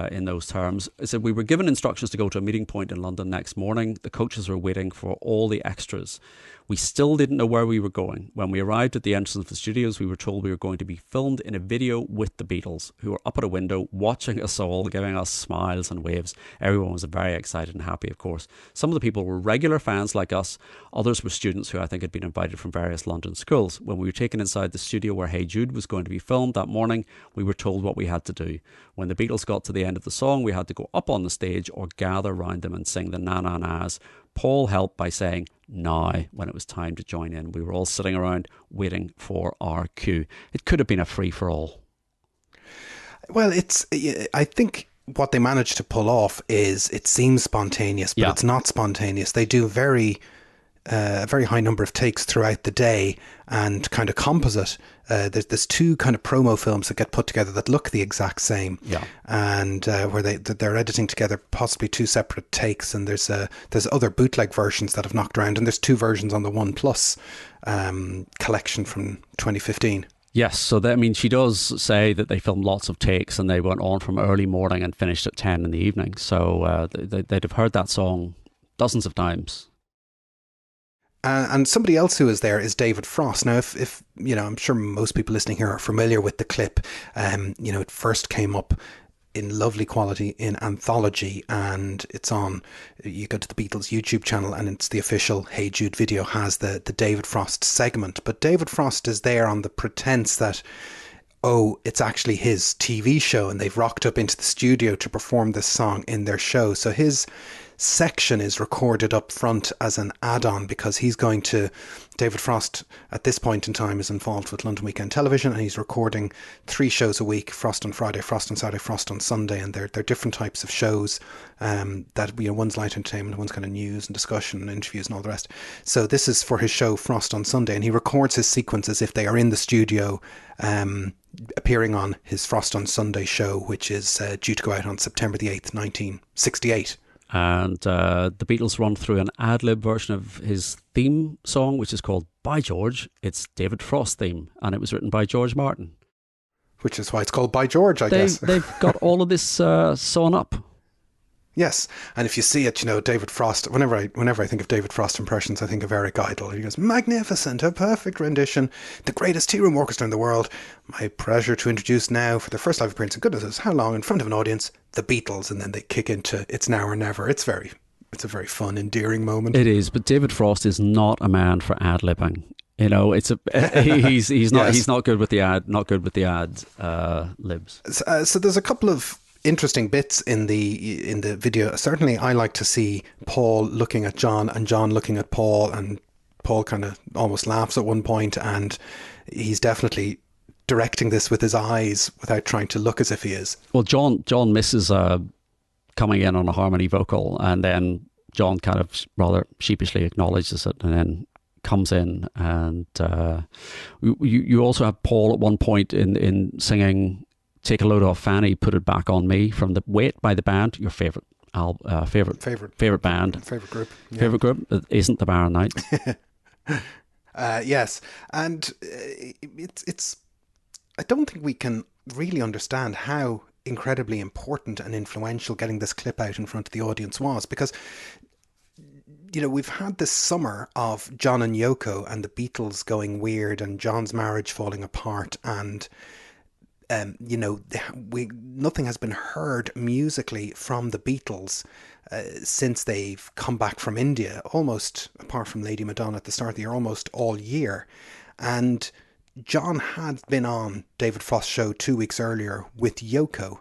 in those terms. I said we were given instructions to go to a meeting point in London next morning. The coaches were waiting for all the extras. We still didn't know where we were going. When we arrived at the entrance of the studios, we were told we were going to be filmed in a video with the Beatles, who were up at a window watching us all, giving us smiles and waves. Everyone was very excited and happy, of course. Some of the people were regular fans like us. Others were students who I think had been invited from various London schools. When we were taken inside the studio where Hey Jude was going to be filmed that morning, we were told what we had to do. When the Beatles got to the end of the song, we had to go up on the stage or gather around them and sing the na na na's. Paul helped by saying now when it was time to join in. We were all sitting around waiting for our cue. It could have been a free-for-all. Well, I think what they managed to pull off is it seems spontaneous, but it's not spontaneous. They do a very high number of takes throughout the day and kind of composite. There's two kind of promo films that get put together that look the exact same, and where they're editing together possibly two separate takes. And there's other bootleg versions that have knocked around, and there's two versions on the One Plus collection from 2015. Yes, so she does say that they filmed lots of takes and they went on from early morning and finished at 10 in the evening. So they'd have heard that song dozens of times. And somebody else who is there is David Frost. Now, if I'm sure most people listening here are familiar with the clip. It first came up in lovely quality in Anthology, and it's on, you go to the Beatles YouTube channel and it's the official Hey Jude video has the David Frost segment. But David Frost is there on the pretense that, it's actually his TV show and they've rocked up into the studio to perform this song in their show. So his section is recorded up front as an add-on because David Frost at this point in time is involved with London Weekend Television, and he's recording 3 shows a week: Frost on Friday, Frost on Saturday, Frost on Sunday. And they're different types of shows that one's light entertainment, one's kind of news and discussion and interviews and all the rest. So this is for his show Frost on Sunday, and he records his sequence as if they are in the studio appearing on his Frost on Sunday show, which is due to go out on September the 8th, 1968. And the Beatles run through an ad-lib version of his theme song, which is called By George. It's David Frost's theme, and it was written by George Martin. Which is why it's called By George, I guess. They've got all of this sewn up. Yes, and if you see it, David Frost. Whenever I think of David Frost impressions, I think of Eric Idle. He goes, "Magnificent, a perfect rendition, the greatest tea room orchestra in the world. My pleasure to introduce now for their first live appearance. And goodness knows how long in front of an audience, the Beatles." And then they kick into "It's Now or Never." It's a very fun, endearing moment. It is, but David Frost is not a man for ad-libbing. It's he's not Yes. he's not good with the ad libs. So there's a couple of interesting bits in the video. Certainly, I like to see Paul looking at John and John looking at Paul, and Paul kind of almost laughs at one point, and he's definitely directing this with his eyes without trying to look as if he is. Well, John misses coming in on a harmony vocal, and then John kind of rather sheepishly acknowledges it, and then comes in, and you also have Paul at one point in singing "Take a Load Off Fanny, Put It Back on Me" from the Wait by the band, your favorite band, Favorite group. Yeah. favorite group that isn't the Barron Knights. Yes, and it's. I don't think we can really understand how incredibly important and influential getting this clip out in front of the audience was, because we've had this summer of John and Yoko and the Beatles going weird and John's marriage falling apart, and nothing has been heard musically from the Beatles since they've come back from India, almost, apart from Lady Madonna at the start of the year, almost all year. And John had been on David Frost's show 2 weeks earlier with Yoko,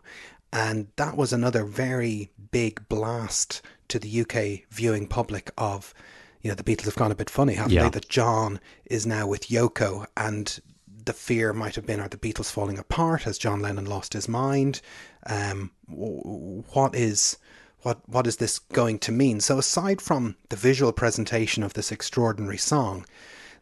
and that was another very big blast to the UK viewing public of, the Beatles have gone a bit funny, haven't they? That John is now with Yoko, and the fear might have been, are the Beatles falling apart? Has John Lennon lost his mind? What is this going to mean? So aside from the visual presentation of this extraordinary song,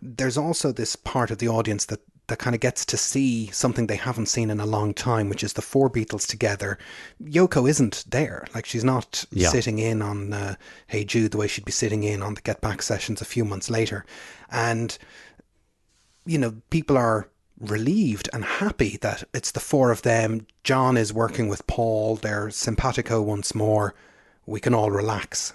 there's also this part of the audience that kind of gets to see something they haven't seen in a long time, which is the four Beatles together. Yoko isn't there. Like, she's not sitting in on Hey Jude the way she'd be sitting in on the Get Back sessions a few months later. And, people are relieved and happy that it's the four of them. John is working with Paul. They're simpatico once more. We can all relax.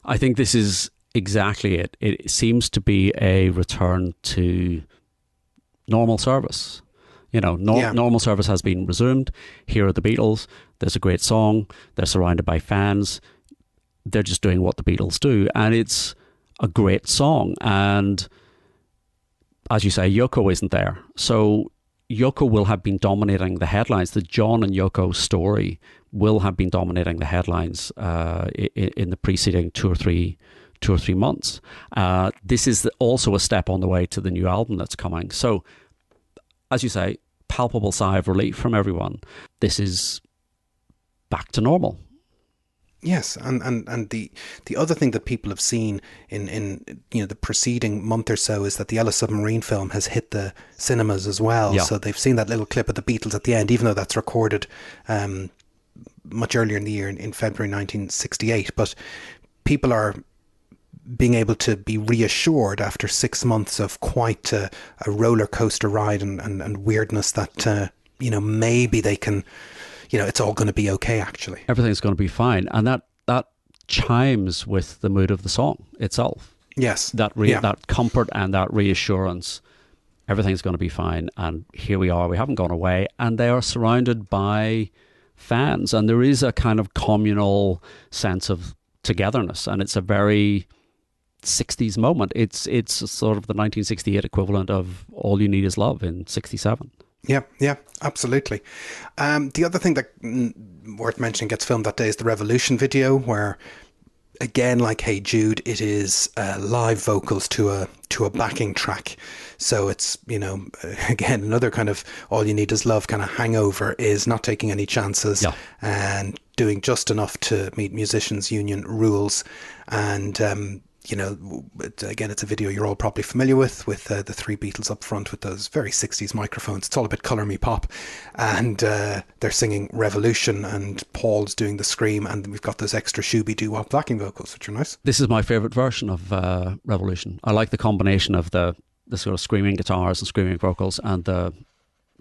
I think this is exactly it. It seems to be a return to normal service. Normal service has been resumed. Here are the Beatles. There's a great song. They're surrounded by fans. They're just doing what the Beatles do. And it's a great song. And as you say, Yoko isn't there. So Yoko will have been dominating the headlines. The John and Yoko story will have been dominating the headlines in the preceding two or three months. This is also a step on the way to the new album that's coming. So, as you say, palpable sigh of relief from everyone. This is back to normal. Yes, and the other thing that people have seen in the preceding month or so is that the Yellow Submarine film has hit the cinemas as well. Yeah. So they've seen that little clip of the Beatles at the end, even though that's recorded much earlier in the year, in February 1968. But people are being able to be reassured after 6 months of quite a roller coaster ride and weirdness that maybe they can, it's all going to be okay, actually. Everything's going to be fine. And that chimes with the mood of the song itself. Yes. That comfort and that reassurance. Everything's going to be fine. And here we are. We haven't gone away. And they are surrounded by fans. And there is a kind of communal sense of togetherness. And it's a very 60s moment. It's sort of the 1968 equivalent of All You Need Is Love in 67. Yeah, absolutely. The other thing that worth mentioning gets filmed that day is the Revolution video, where, again, like Hey Jude, it is live vocals to a backing track. So it's, again, another kind of All You Need Is Love kind of hangover, is not taking any chances and doing just enough to meet musicians' union rules. And again, it's a video you're all probably familiar with the three Beatles up front with those very 60s microphones. It's all a bit Colour Me Pop, and they're singing Revolution, and Paul's doing the scream, and we've got those extra shooby-doo-wop backing vocals, which are nice. This is my favourite version of Revolution. I like the combination of the sort of screaming guitars and screaming vocals and the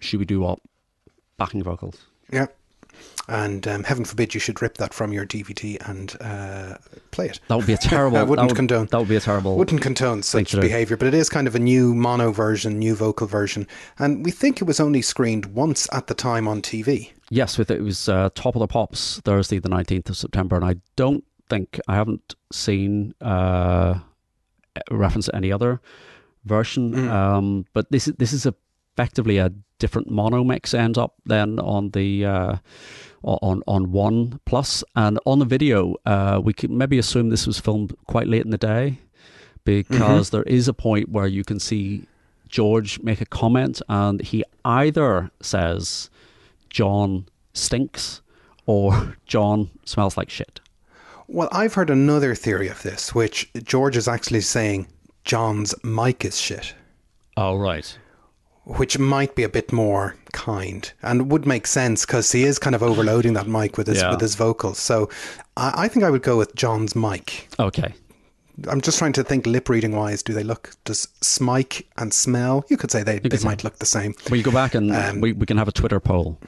shooby-doo-wop backing vocals. Yeah. And heaven forbid you should rip that from your DVD and play it. That would be a terrible. I wouldn't condone. That would be a terrible. Wouldn't condone such behaviour, but it is kind of a new mono version, new vocal version, and we think it was only screened once at the time on TV. Yes, it was Top of the Pops, Thursday the 19th of September, and I haven't seen reference to any other version. But this is effectively a different mono mix ends up then on the on One Plus, and on the video we could maybe assume this was filmed quite late in the day, because there is a point where you can see George make a comment, and he either says John stinks or John smells like shit. Well, I've heard another theory of this, which George is actually saying John's mic is shit. Oh, right. Which might be a bit more kind and would make sense, because he is kind of overloading that mic with his vocals. So I think I would go with John's mic. Okay. I'm just trying to think lip reading wise. Does smike and smell? You could say they might look the same. Well, you go back and we can have a Twitter poll.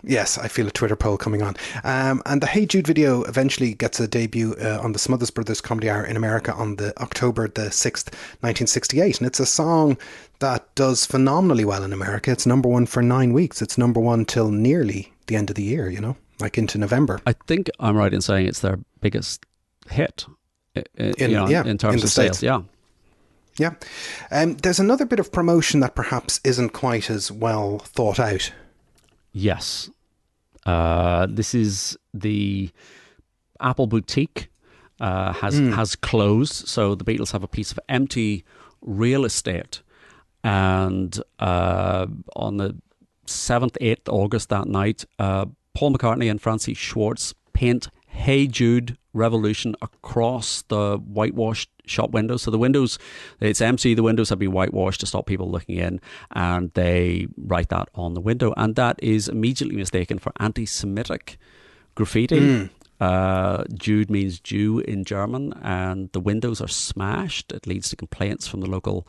Yes, I feel a Twitter poll coming on. And the Hey Jude video eventually gets a debut on the Smothers Brothers Comedy Hour in America on October the 6th, 1968. And it's a song that does phenomenally well in America. It's number one for 9 weeks. It's number one till nearly the end of the year, like into November. I think I'm right in saying it's their biggest hit in terms of sales. Yeah. Yeah. There's another bit of promotion that perhaps isn't quite as well thought out. Yes. This is the Apple Boutique has closed. So the Beatles have a piece of empty real estate. And on the 7th, 8th August that night, Paul McCartney and Francie Schwartz paint Hey Jude Revolution across the whitewashed shop windows. So the windows, it's empty, the windows have been whitewashed to stop people looking in, and they write that on the window, and that is immediately mistaken for anti-Semitic graffiti. Jude means Jew in German, and the windows are smashed. It leads to complaints from the local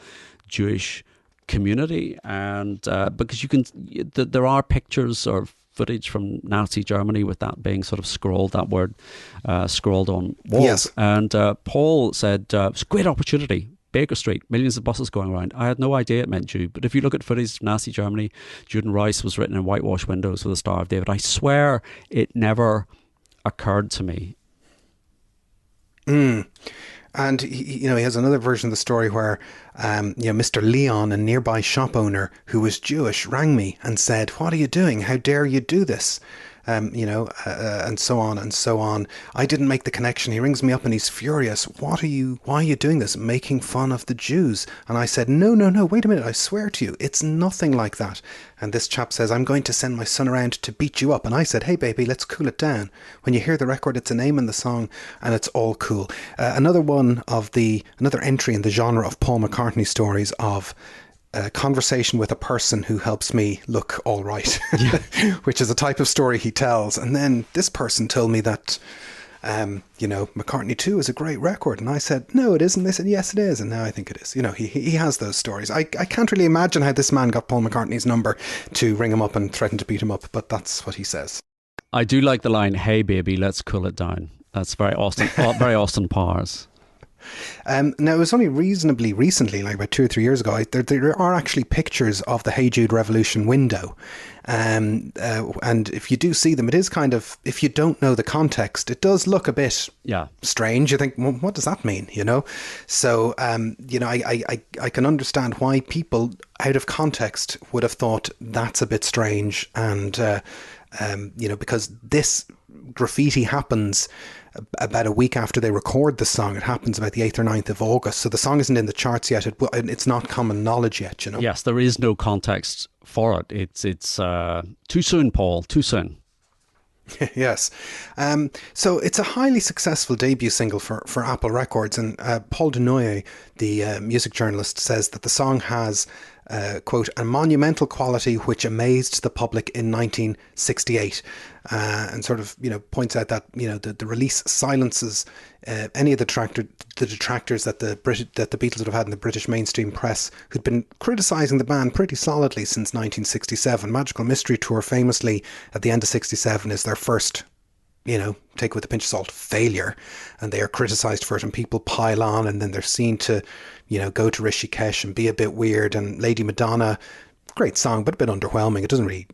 Jewish community, and because there are pictures or footage from Nazi Germany with that being sort of scrawled on walls. Yes. And Paul said, it's a great opportunity. Baker Street, millions of buses going around. I had no idea it meant Jude, but if you look at footage of Nazi Germany, Jude and Rice was written in whitewashed windows with a Star of David. I swear it never occurred to me. And he has another version of the story where Mr. Leon, a nearby shop owner who was Jewish, rang me and said, "What are you doing? How dare you do this?" And so on and so on. I didn't make the connection. He rings me up and he's furious. Why are you doing this? Making fun of the Jews? And I said, no, wait a minute. I swear to you, it's nothing like that. And this chap says, I'm going to send my son around to beat you up. And I said, hey baby, let's cool it down. When you hear the record, it's a name in the song and it's all cool. Another entry in the genre of Paul McCartney stories of a conversation with a person who helps me look all right, which is a type of story he tells. And then this person told me that, McCartney 2 is a great record. And I said, no, it isn't. They said, yes, it is. And now I think it is. He has those stories. I can't really imagine how this man got Paul McCartney's number to ring him up and threaten to beat him up, but that's what he says. I do like the line, hey baby, let's cool it down. That's very Austin Powers. Now, it was only reasonably recently, like about 2 or 3 years ago, there are actually pictures of the Hey Jude Revolution window. And if you do see them, it is kind of, if you don't know the context, it does look a bit strange. You think, well, what does that mean? So, I can understand why people out of context would have thought that's a bit strange. And, because this graffiti happens about a week after they record the song. It happens about the 8th or 9th of August. So the song isn't in the charts yet. It's not common knowledge yet, Yes, there is no context for it. It's too soon, Paul, too soon. Yes. So it's a highly successful debut single for Apple Records. And Paul Dunoyer, the music journalist, says that the song has quote, a monumental quality which amazed the public in 1968. And sort of, points out that, the release silences any of the detractors that the Beatles would have had in the British mainstream press, who'd been criticising the band pretty solidly since 1967. Magical Mystery Tour, famously, at the end of 67, is their first, take it with a pinch of salt, failure, and they are criticised for it, and people pile on, and then they're seen to, go to Rishikesh and be a bit weird. And Lady Madonna, great song, but a bit underwhelming. It doesn't really,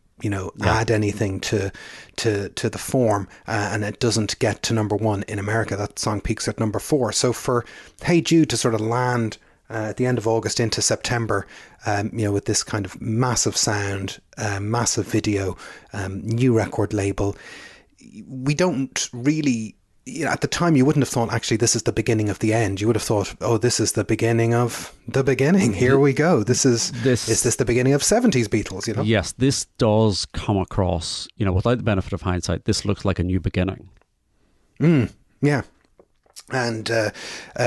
add anything to the form, and it doesn't get to number one in America. That song peaks at number 4. So for Hey Jude to sort of land at the end of August into September, with this kind of massive sound, massive video, new record label, we don't really, at the time you wouldn't have thought actually this is the beginning of the end. You would have thought, oh, this is the beginning of the beginning. Here we go. Is this the beginning of 70s Beatles, Yes, this does come across, without the benefit of hindsight, this looks like a new beginning. Yeah. And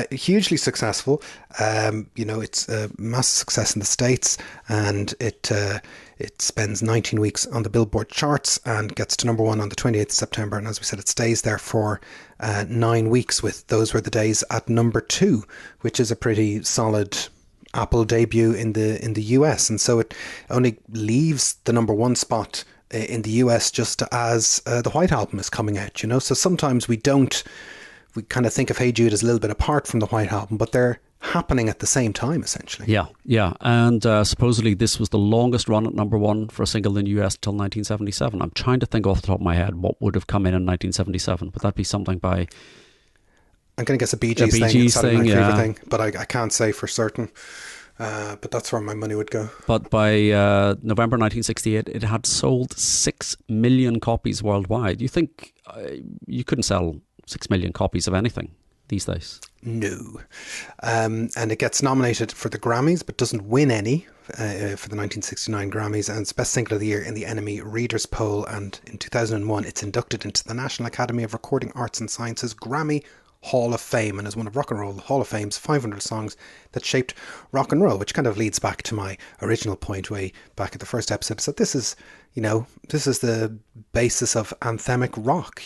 hugely successful. It's a massive success in the States, and it spends 19 weeks on the Billboard charts and gets to number 1 on the 28th of September. And as we said, it stays there for 9 weeks, with Those Were the Days at number 2, which is a pretty solid Apple debut in the US. And so it only leaves the number 1 spot in the US just as the White Album is coming out, So sometimes we kind of think of Hey Jude as a little bit apart from the White Album, but they're happening at the same time, essentially. Yeah. And supposedly this was the longest run at number 1 for a single in the US till 1977. I'm trying to think off the top of my head what would have come in 1977. Would that be something by... I'm going to guess a Bee Gees thing, yeah. Thing, but I can't say for certain. But that's where my money would go. But by November 1968, it had sold 6 million copies worldwide. You think you couldn't sell 6 million copies of anything these days? No. And it gets nominated for the Grammys, but doesn't win any for the 1969 Grammys. And it's Best Single of the Year in the NME Readers Poll. And in 2001, it's inducted into the National Academy of Recording Arts and Sciences Grammy Hall of Fame, and is one of Rock and Roll Hall of Fame's 500 songs that shaped rock and roll, which kind of leads back to my original point way back at the first episode. So this is the basis of anthemic rock.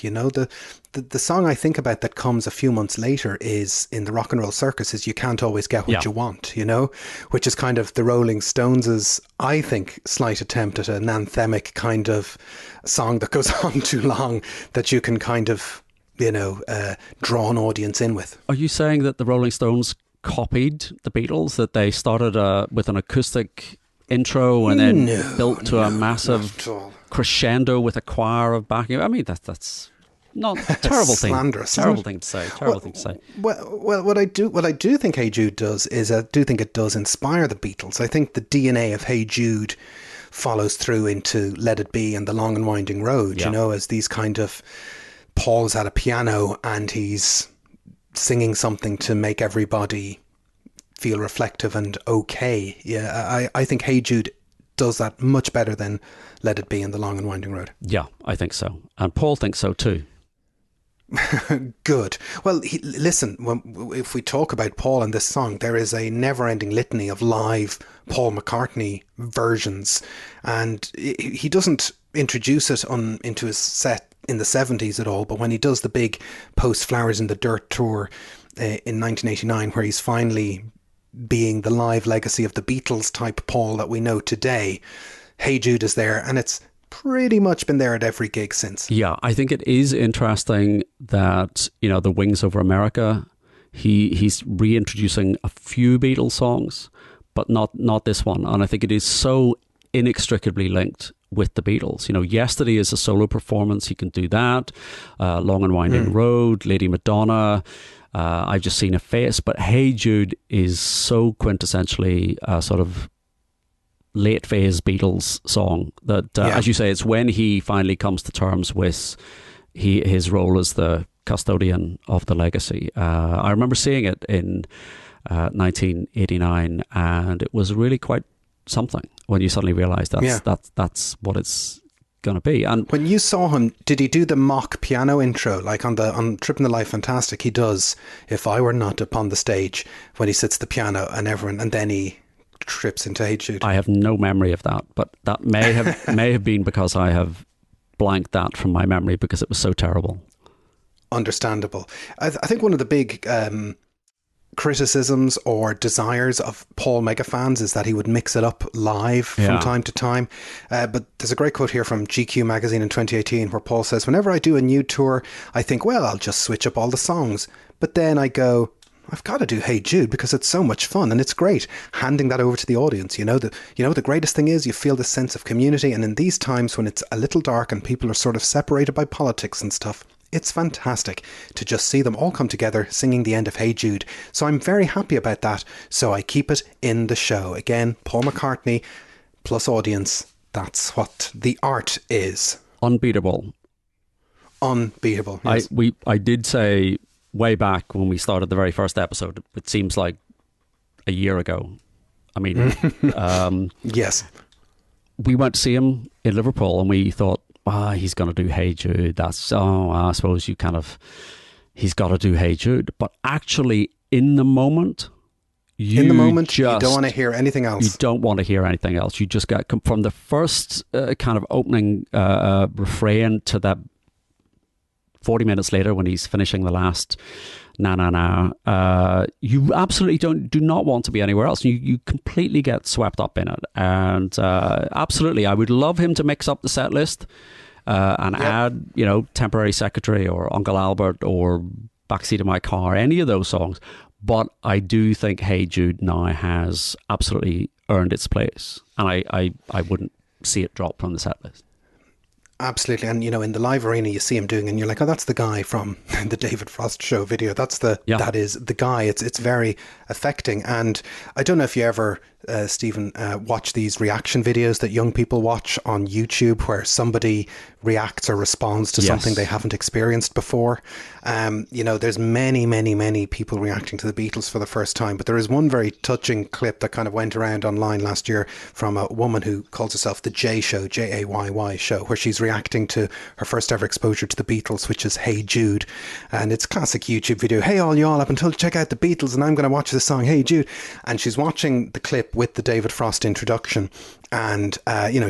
The song I think about that comes a few months later is in the Rock and Roll Circus is You Can't Always Get What You Want, which is kind of the Rolling Stones' I think slight attempt at an anthemic kind of song that goes on too long that you can kind of draw an audience in with. Are you saying that the Rolling Stones copied the Beatles, that they started with an acoustic intro and then built to a massive crescendo with a choir of backing? I mean, that's not a terrible thing. Slanderous. Terrible thing to say. Terrible thing to say. Well, what I do think Hey Jude does is I do think it does inspire the Beatles. I think the DNA of Hey Jude follows through into Let It Be and The Long and Winding Road, as these kind of... Paul's at a piano and he's singing something to make everybody feel reflective and okay. Yeah, I think Hey Jude does that much better than Let It Be and The Long and Winding Road. Yeah, I think so. And Paul thinks so too. Good. Well, listen, if we talk about Paul and this song, there is a never-ending litany of live Paul McCartney versions, and he doesn't introduce it into his set in the 70s at all, but when he does the big Post Flowers in the Dirt tour in 1989, where he's finally being the live legacy of the Beatles type Paul that we know today, Hey Jude is there, and it's pretty much been there at every gig since. Yeah, I think it is interesting that, the Wings Over America, he's reintroducing a few Beatles songs, but not this one. And I think it is so inextricably linked with the Beatles. Yesterday is a solo performance. He can do that. Long and Winding Road, Lady Madonna, I've Just Seen a Face. But Hey Jude is so quintessentially sort of late phase Beatles song that, as you say, it's when he finally comes to terms with his role as the custodian of the legacy. I remember seeing it in 1989, and it was really quite something when you suddenly realise that's what it's going to be. And when you saw him, did he do the mock piano intro like on Tripping the Life Fantastic? He does If I Were Not upon the stage when he sits at the piano and everyone, and then he trips into Hey Jude? I have no memory of that, but that may have been because I have blanked that from my memory because it was so terrible. Understandable. I think one of the big criticisms or desires of Paul Megafans is that he would mix it up live from time to time. But there's a great quote here from GQ magazine in 2018 where Paul says, "Whenever I do a new tour, I think, well, I'll just switch up all the songs. But then I go, I've got to do Hey Jude because it's so much fun and it's great." Handing that over to the audience, the greatest thing is you feel this sense of community, and in these times when it's a little dark and people are sort of separated by politics and stuff, it's fantastic to just see them all come together singing the end of Hey Jude. So I'm very happy about that. So I keep it in the show. Again, Paul McCartney plus audience. That's what the art is. Unbeatable. Unbeatable. Yes. I did say way back when we started the very first episode, it seems like a year ago. I mean, yes. We went to see him in Liverpool and we thought, he's going to do Hey Jude. I suppose he's got to do Hey Jude. But actually, in the moment, you don't want to hear anything else. You don't want to hear anything else. You just get from the first kind of opening refrain to that 40 minutes later when he's finishing the last na na na. You absolutely do not want to be anywhere else. You completely get swept up in it. And absolutely, I would love him to mix up the set list and add, Temporary Secretary or Uncle Albert or Backseat of My Car, any of those songs. But I do think Hey Jude now has absolutely earned its place. And I wouldn't see it drop from the set list. Absolutely. And, in the live arena, you see him doing, and you're like, oh, that's the guy from the David Frost Show video. That is the guy. It's very affecting. And I don't know if you ever, Stephen, watch these reaction videos that young people watch on YouTube where somebody reacts or responds to something they haven't experienced before. There's many, many, many people reacting to the Beatles for the first time, but there is one very touching clip that kind of went around online last year from a woman who calls herself the J Show, Jayy Show, where she's reacting to her first ever exposure to the Beatles, which is Hey Jude. And it's classic YouTube video. Hey all y'all, I've been told to check out the Beatles and I'm going to watch this song, Hey Jude. And she's watching the clip with the David Frost introduction. And,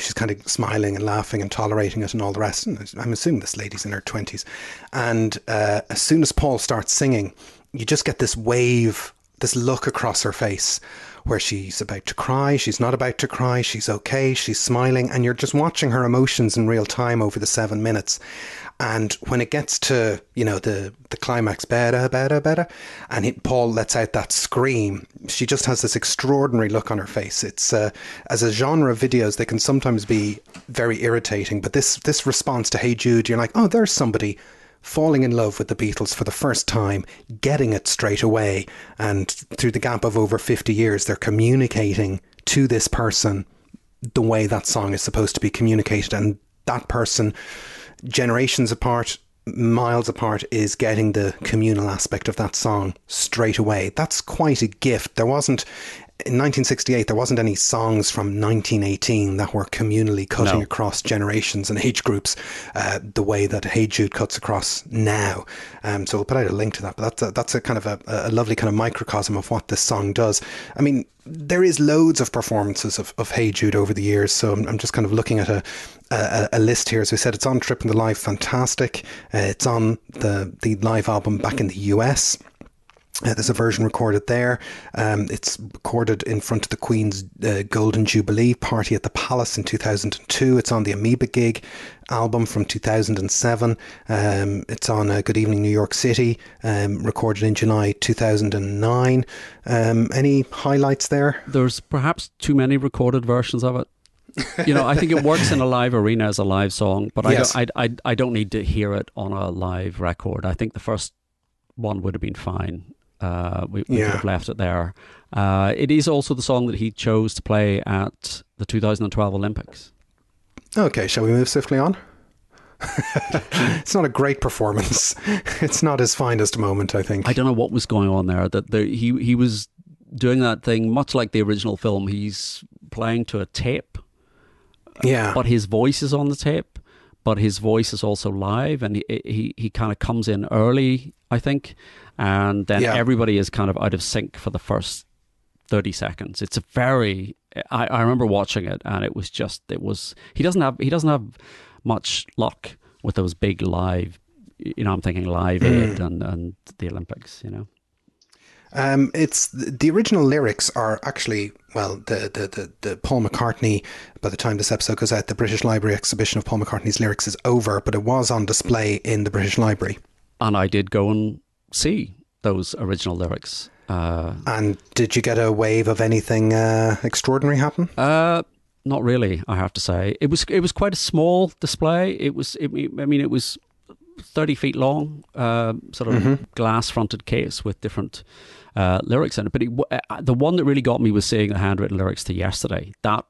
she's kind of smiling and laughing and tolerating it and all the rest. And I'm assuming this lady's in her 20s. And as soon as Paul starts singing, you just get this wave, this look across her face where she's about to cry, she's not about to cry, she's okay, she's smiling, and you're just watching her emotions in real time over the 7 minutes. And when it gets to, the climax, better, and Paul lets out that scream, she just has this extraordinary look on her face. It's, as a genre of videos, they can sometimes be very irritating, but this response to Hey Jude, you're like, oh, there's somebody falling in love with the Beatles for the first time, getting it straight away. And through the gap of over 50 years, they're communicating to this person the way that song is supposed to be communicated. And that person, generations apart, miles apart, is getting the communal aspect of that song straight away. That's quite a gift. In 1968, there wasn't any songs from 1918 that were communally cutting across generations and age groups the way that Hey Jude cuts across now. So we'll put out a link to that. But that's a kind of a lovely kind of microcosm of what this song does. I mean, there is loads of performances of Hey Jude over the years. So I'm just kind of looking at a list here. As we said, it's on Tripping the Live, fantastic. It's on the live album back in the US. There's a version recorded there. It's recorded in front of the Queen's Golden Jubilee party at the Palace in 2002. It's on the Amoeba Gig album from 2007. It's on Good Evening New York City, recorded in July 2009. Any highlights there? There's perhaps too many recorded versions of it. I think it works in a live arena as a live song, but yes. I don't need to hear it on a live record. I think the first one would have been fine. We could have left it there. It is also the song that he chose to play at the 2012 Olympics. Okay, shall we move swiftly on? It's not a great performance. It's not his finest moment, I think. I don't know what was going on there. He was doing that thing much like the original film. He's playing to a tape. Yeah. But his voice is on the tape. But his voice is also live, and he kind of comes in early, I think, and then everybody is kind of out of sync for the first 30 seconds. It's a very, I remember watching it, and it was, he doesn't have much luck with those big live, I'm thinking Live Aid and the Olympics, It's the original lyrics are actually, well, the Paul McCartney, by the time this episode goes out, the British Library exhibition of Paul McCartney's lyrics is over, but it was on display in the British Library. And I did go and see those original lyrics. And did you get a wave of anything extraordinary happen? Not really, I have to say. It was quite a small display. It was 30 feet long, sort of glass-fronted case with different lyrics in it. But the one that really got me was seeing the handwritten lyrics to Yesterday. That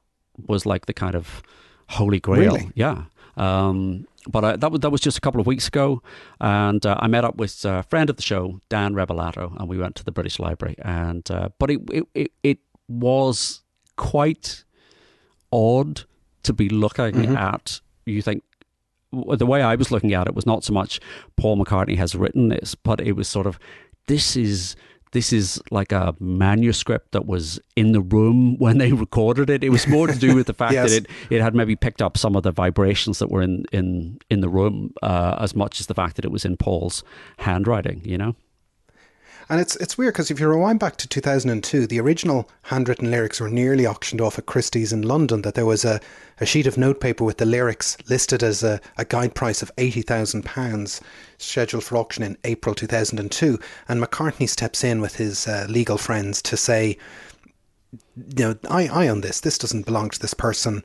was like the kind of holy grail. Really? Yeah. But that was just a couple of weeks ago, and I met up with a friend of the show, Dan Rebelato, and we went to the British Library. And but it was quite odd to be looking at. You think the way I was looking at it was not so much Paul McCartney has written this, but it was sort of this is like a manuscript that was in the room when they recorded it. It was more to do with the fact Yes. that it had maybe picked up some of the vibrations that were in the room, as much as the fact that it was in Paul's handwriting, And it's weird because if you rewind back to 2002, the original handwritten lyrics were nearly auctioned off at Christie's in London, that there was a sheet of notepaper with the lyrics listed as a guide price of £80,000 scheduled for auction in April 2002. And McCartney steps in with his legal friends to say, I own this. This doesn't belong to this person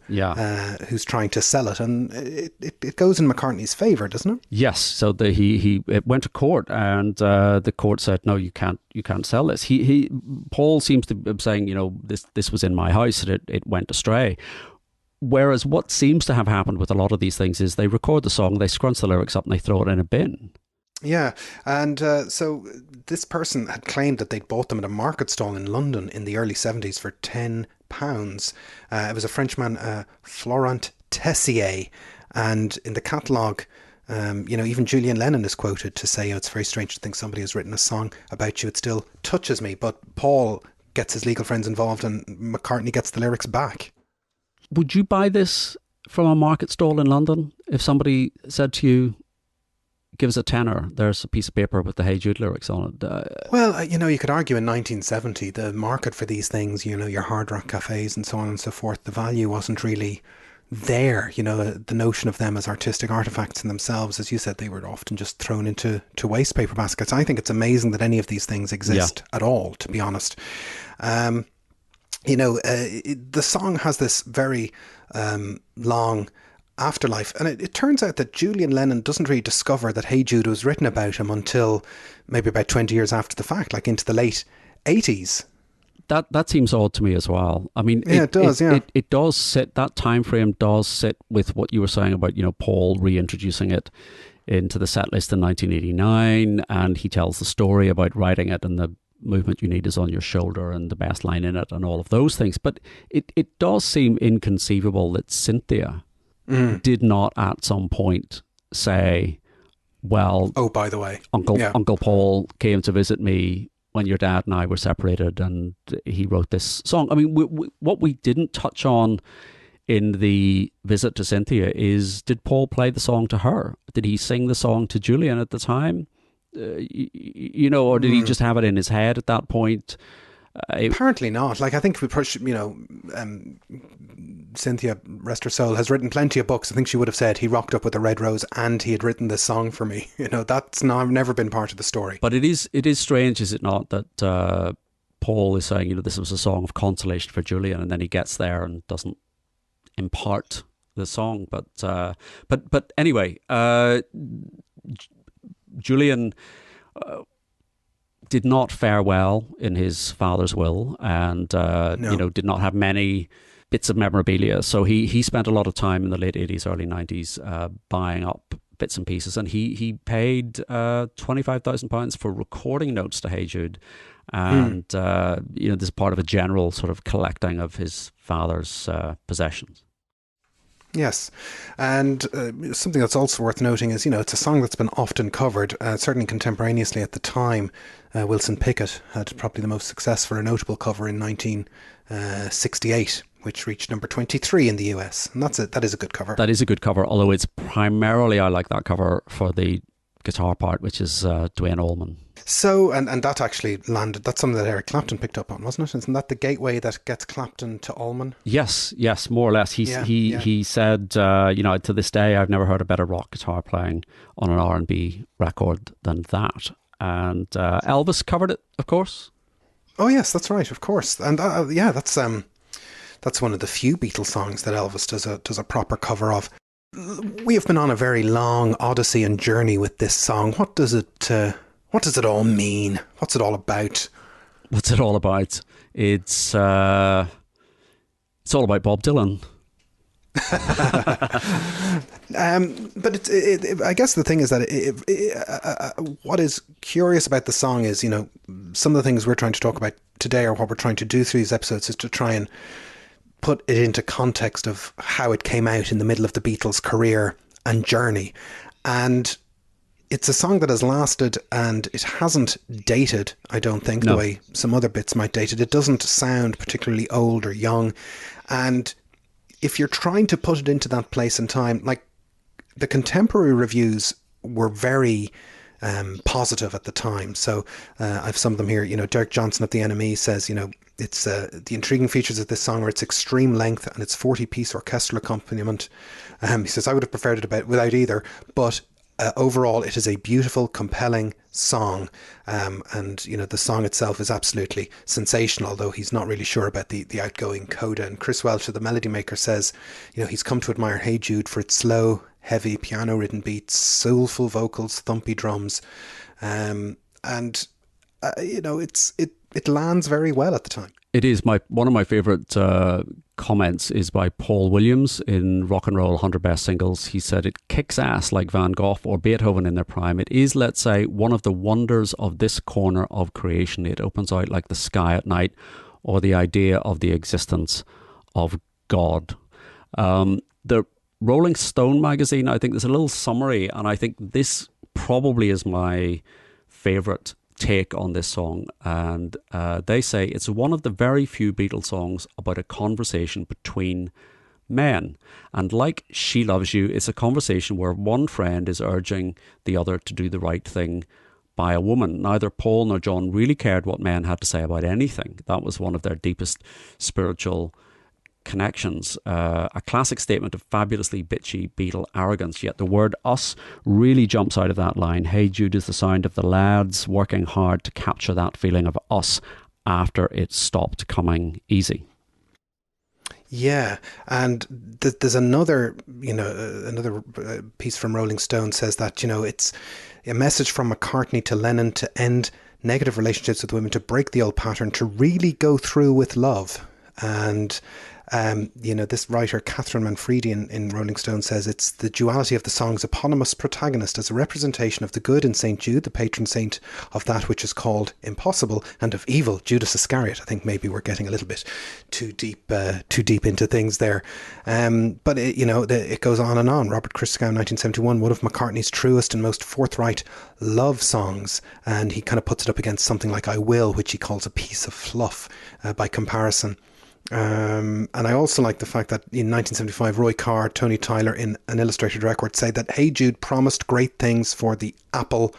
who's trying to sell it. And it goes in McCartney's favour, doesn't it? Yes. So he went to court, and the court said, no, you can't sell this. Paul seems to be saying, this was in my house and it went astray. Whereas what seems to have happened with a lot of these things is they record the song, they scrunch the lyrics up, and they throw it in a bin. Yeah, and so this person had claimed that they'd bought them at a market stall in London in the early 70s for £10. It was a Frenchman, Florent Tessier, and in the catalogue, even Julian Lennon is quoted to say, it's very strange to think somebody has written a song about you. It still touches me. But Paul gets his legal friends involved and McCartney gets the lyrics back. Would you buy this from a market stall in London if somebody said to you, give us a tenner, there's a piece of paper with the Hey Jude lyrics on it? Well, you could argue in 1970, the market for these things, your hard rock cafes and so on and so forth, the value wasn't really there. The notion of them as artistic artifacts in themselves, as you said, they were often just thrown into waste paper baskets. I think it's amazing that any of these things exist at all, to be honest. The song has this very long afterlife, and it turns out that Julian Lennon doesn't really discover that Hey Jude was written about him until maybe about 20 years after the fact, like into the late 80s. That seems odd to me as well. I mean, it does. It does sit, that time frame does sit with what you were saying about, Paul reintroducing it into the set list in 1989, and he tells the story about writing it and the movement you need is on your shoulder and the best line in it and all of those things. But it does seem inconceivable that Cynthia did not at some point say, well, oh, by the way, Uncle Paul came to visit me when your dad and I were separated and he wrote this song. I mean, what we didn't touch on in the visit to Cynthia is, did Paul play the song to her? Did he sing the song to Julian at the time? Or did he just have it in his head at that point? Apparently not. Like, I think we push, Cynthia, rest her soul, has written plenty of books. I think she would have said he rocked up with a red rose and he had written this song for me. That's never been part of the story. But it is strange, is it not, that Paul is saying, this was a song of consolation for Julian, and then he gets there and doesn't impart the song. But anyway, Julian did not fare well in his father's will, and did not have many bits of memorabilia. So he spent a lot of time in the late 80s, early 90s buying up bits and pieces, and he paid £25,000 for recording notes to Hey Jude, and this is part of a general sort of collecting of his father's possessions. Yes. And something that's also worth noting is, it's a song that's been often covered, certainly contemporaneously at the time. Wilson Pickett had probably the most successful or notable cover in 1968, which reached number 23 in the US. And that is a good cover. That is a good cover, although it's primarily, I like that cover for the guitar part, which is Duane Allman. So, and that actually landed, that's something that Eric Clapton picked up on, wasn't it? Isn't that the gateway that gets Clapton to Allman? Yes, more or less. He said, to this day, I've never heard a better rock guitar playing on an R&B record than that. And Elvis covered it, of course. Oh yes, that's right, of course. And that's one of the few Beatles songs that Elvis does a proper cover of. We have been on a very long odyssey and journey with this song. What does it all mean? What's it all about? What's it all about? It's all about Bob Dylan. But I guess the thing is that what is curious about the song is, some of the things we're trying to talk about today, or what we're trying to do through these episodes, is to try and put it into context of how it came out in the middle of the Beatles' career and journey. And it's a song that has lasted, and it hasn't dated, I don't think, the way some other bits might date it. It doesn't sound particularly old or young. And if you're trying to put it into that place and time, like the contemporary reviews were very positive at the time. So I've some of them here. Derek Johnson of The NME says, it's the intriguing features of this song are its extreme length and its 40-piece orchestral accompaniment. He says, I would have preferred it without either, but overall, it is a beautiful, compelling song. And the song itself is absolutely sensational, although he's not really sure about the outgoing coda. And Chris Welch of The Melody Maker says, he's come to admire Hey Jude for its slow, heavy, piano-ridden beats, soulful vocals, thumpy drums. It lands very well at the time. It is one of my favourite comments is by Paul Williams in Rock and Roll 100 Best Singles. He said, it kicks ass like Van Gogh or Beethoven in their prime. It is, let's say, one of the wonders of this corner of creation. It opens out like the sky at night, or the idea of the existence of God. The Rolling Stone magazine, I think there's a little summary, and I think this probably is my favourite take on this song, and they say it's one of the very few Beatles songs about a conversation between men, and like She Loves You, it's a conversation where one friend is urging the other to do the right thing by a woman. Neither Paul nor John really cared what men had to say about anything. That was one of their deepest spiritual connections, a classic statement of fabulously bitchy Beatle arrogance, yet the word us really jumps out of that line. Hey Jude is the sound of the lads working hard to capture that feeling of us after it stopped coming easy. Yeah, and there's another piece from Rolling Stone says that, it's a message from McCartney to Lennon to end negative relationships with women, to break the old pattern, to really go through with love. And this writer, Catherine Manfredi in Rolling Stone, says it's the duality of the song's eponymous protagonist as a representation of the good in St. Jude, the patron saint of that which is called impossible, and of evil, Judas Iscariot. I think maybe we're getting a little bit too deep into things there. But it goes on and on. Robert Christgau, 1971, one of McCartney's truest and most forthright love songs. And he kind of puts it up against something like I Will, which he calls a piece of fluff by comparison. And I also like the fact that in 1975, Roy Carr, Tony Tyler in an illustrated record say that Hey Jude promised great things for the Apple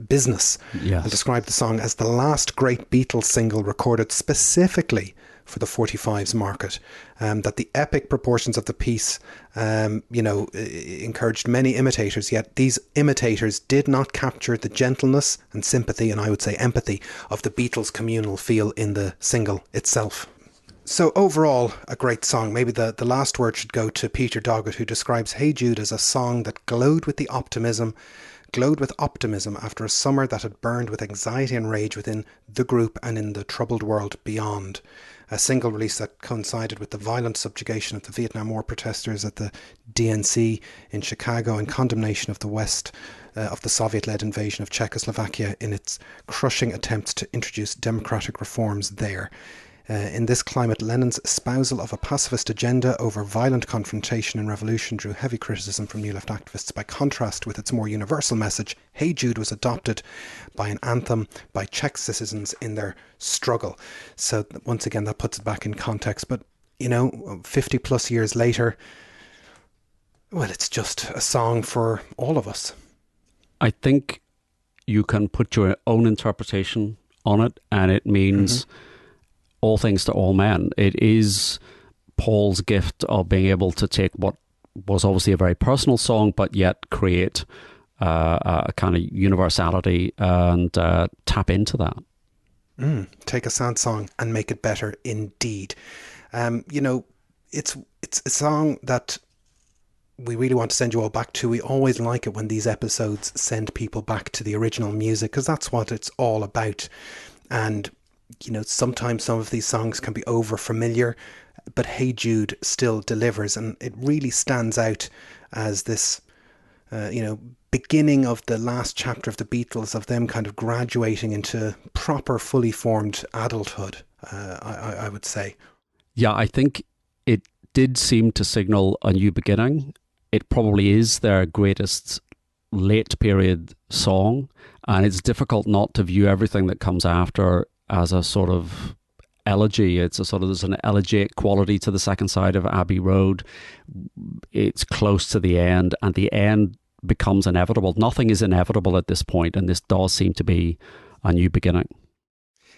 business. Yes. And described the song as the last great Beatles single recorded specifically for the 45s market. That the epic proportions of the piece, encouraged many imitators, yet these imitators did not capture the gentleness and sympathy, and I would say empathy, of the Beatles' communal feel in the single itself. So overall, a great song. Maybe the last word should go to Peter Doggett, who describes Hey Jude as a song that glowed with optimism after a summer that had burned with anxiety and rage within the group and in the troubled world beyond. A single release that coincided with the violent subjugation of the Vietnam War protesters at the DNC in Chicago and condemnation of the West of the Soviet-led invasion of Czechoslovakia in its crushing attempts to introduce democratic reforms there. In this climate, Lennon's espousal of a pacifist agenda over violent confrontation and revolution drew heavy criticism from New Left activists. By contrast with its more universal message, Hey Jude was adopted by an anthem by Czech citizens in their struggle. So once again, that puts it back in context. But, 50 plus years later, well, it's just a song for all of us. I think you can put your own interpretation on it, and it means all things to all men. It is Paul's gift of being able to take what was obviously a very personal song, but yet create a kind of universality and tap into that. Take a sad song and make it better indeed. It's a song that we really want to send you all back to. We always like it when these episodes send people back to the original music, because that's what it's all about. And sometimes some of these songs can be over familiar, but Hey Jude still delivers, and it really stands out as this beginning of the last chapter of the Beatles, of them kind of graduating into proper fully formed adulthood, I would say. Yeah, I think it did seem to signal a new beginning. It probably is their greatest late period song, and it's difficult not to view everything that comes after as a sort of elegy. There's an elegiac quality to the second side of Abbey Road. It's close to the end, and the end becomes inevitable. Nothing is inevitable at this point, and this does seem to be a new beginning.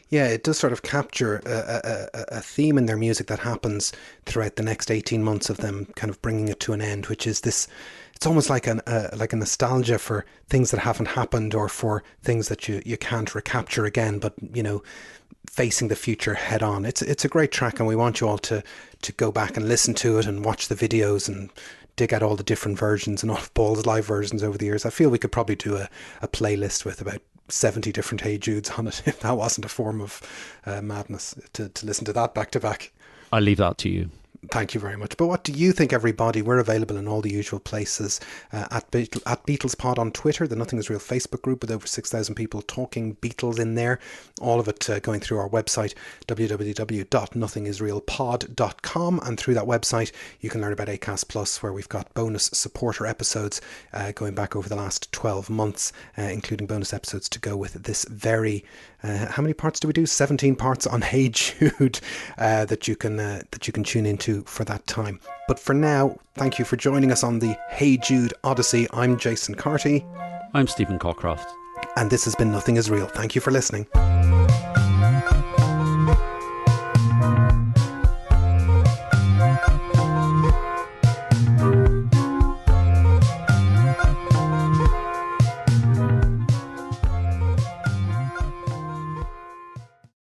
Yeah, it does sort of capture a theme in their music that happens throughout the next 18 months of them kind of bringing it to an end, which is this, it's almost like a nostalgia for things that haven't happened, or for things that you can't recapture again, but, facing the future head on. It's a great track, and we want you all to go back and listen to it and watch the videos and dig out all the different versions and all of Paul's live versions over the years. I feel we could probably do a playlist with about 70 different Hey Judes on it, if that wasn't a form of madness to listen to that back to back. I'll leave that to you. Thank you very much. But what do you think, everybody? We're available in all the usual places. At BeatlesPod on Twitter, the Nothing Is Real Facebook group with over 6,000 people talking Beatles in there. All of it going through our website, www.nothingisrealpod.com. And through that website, you can learn about Acast Plus, where we've got bonus supporter episodes going back over the last 12 months, including bonus episodes to go with this very... how many parts do we do? 17 parts on Hey Jude that you can tune into for that time. But for now, thank you for joining us on the Hey Jude Odyssey. I'm Jason Carty. I'm Stephen Cockcroft. And this has been Nothing Is Real. Thank you for listening.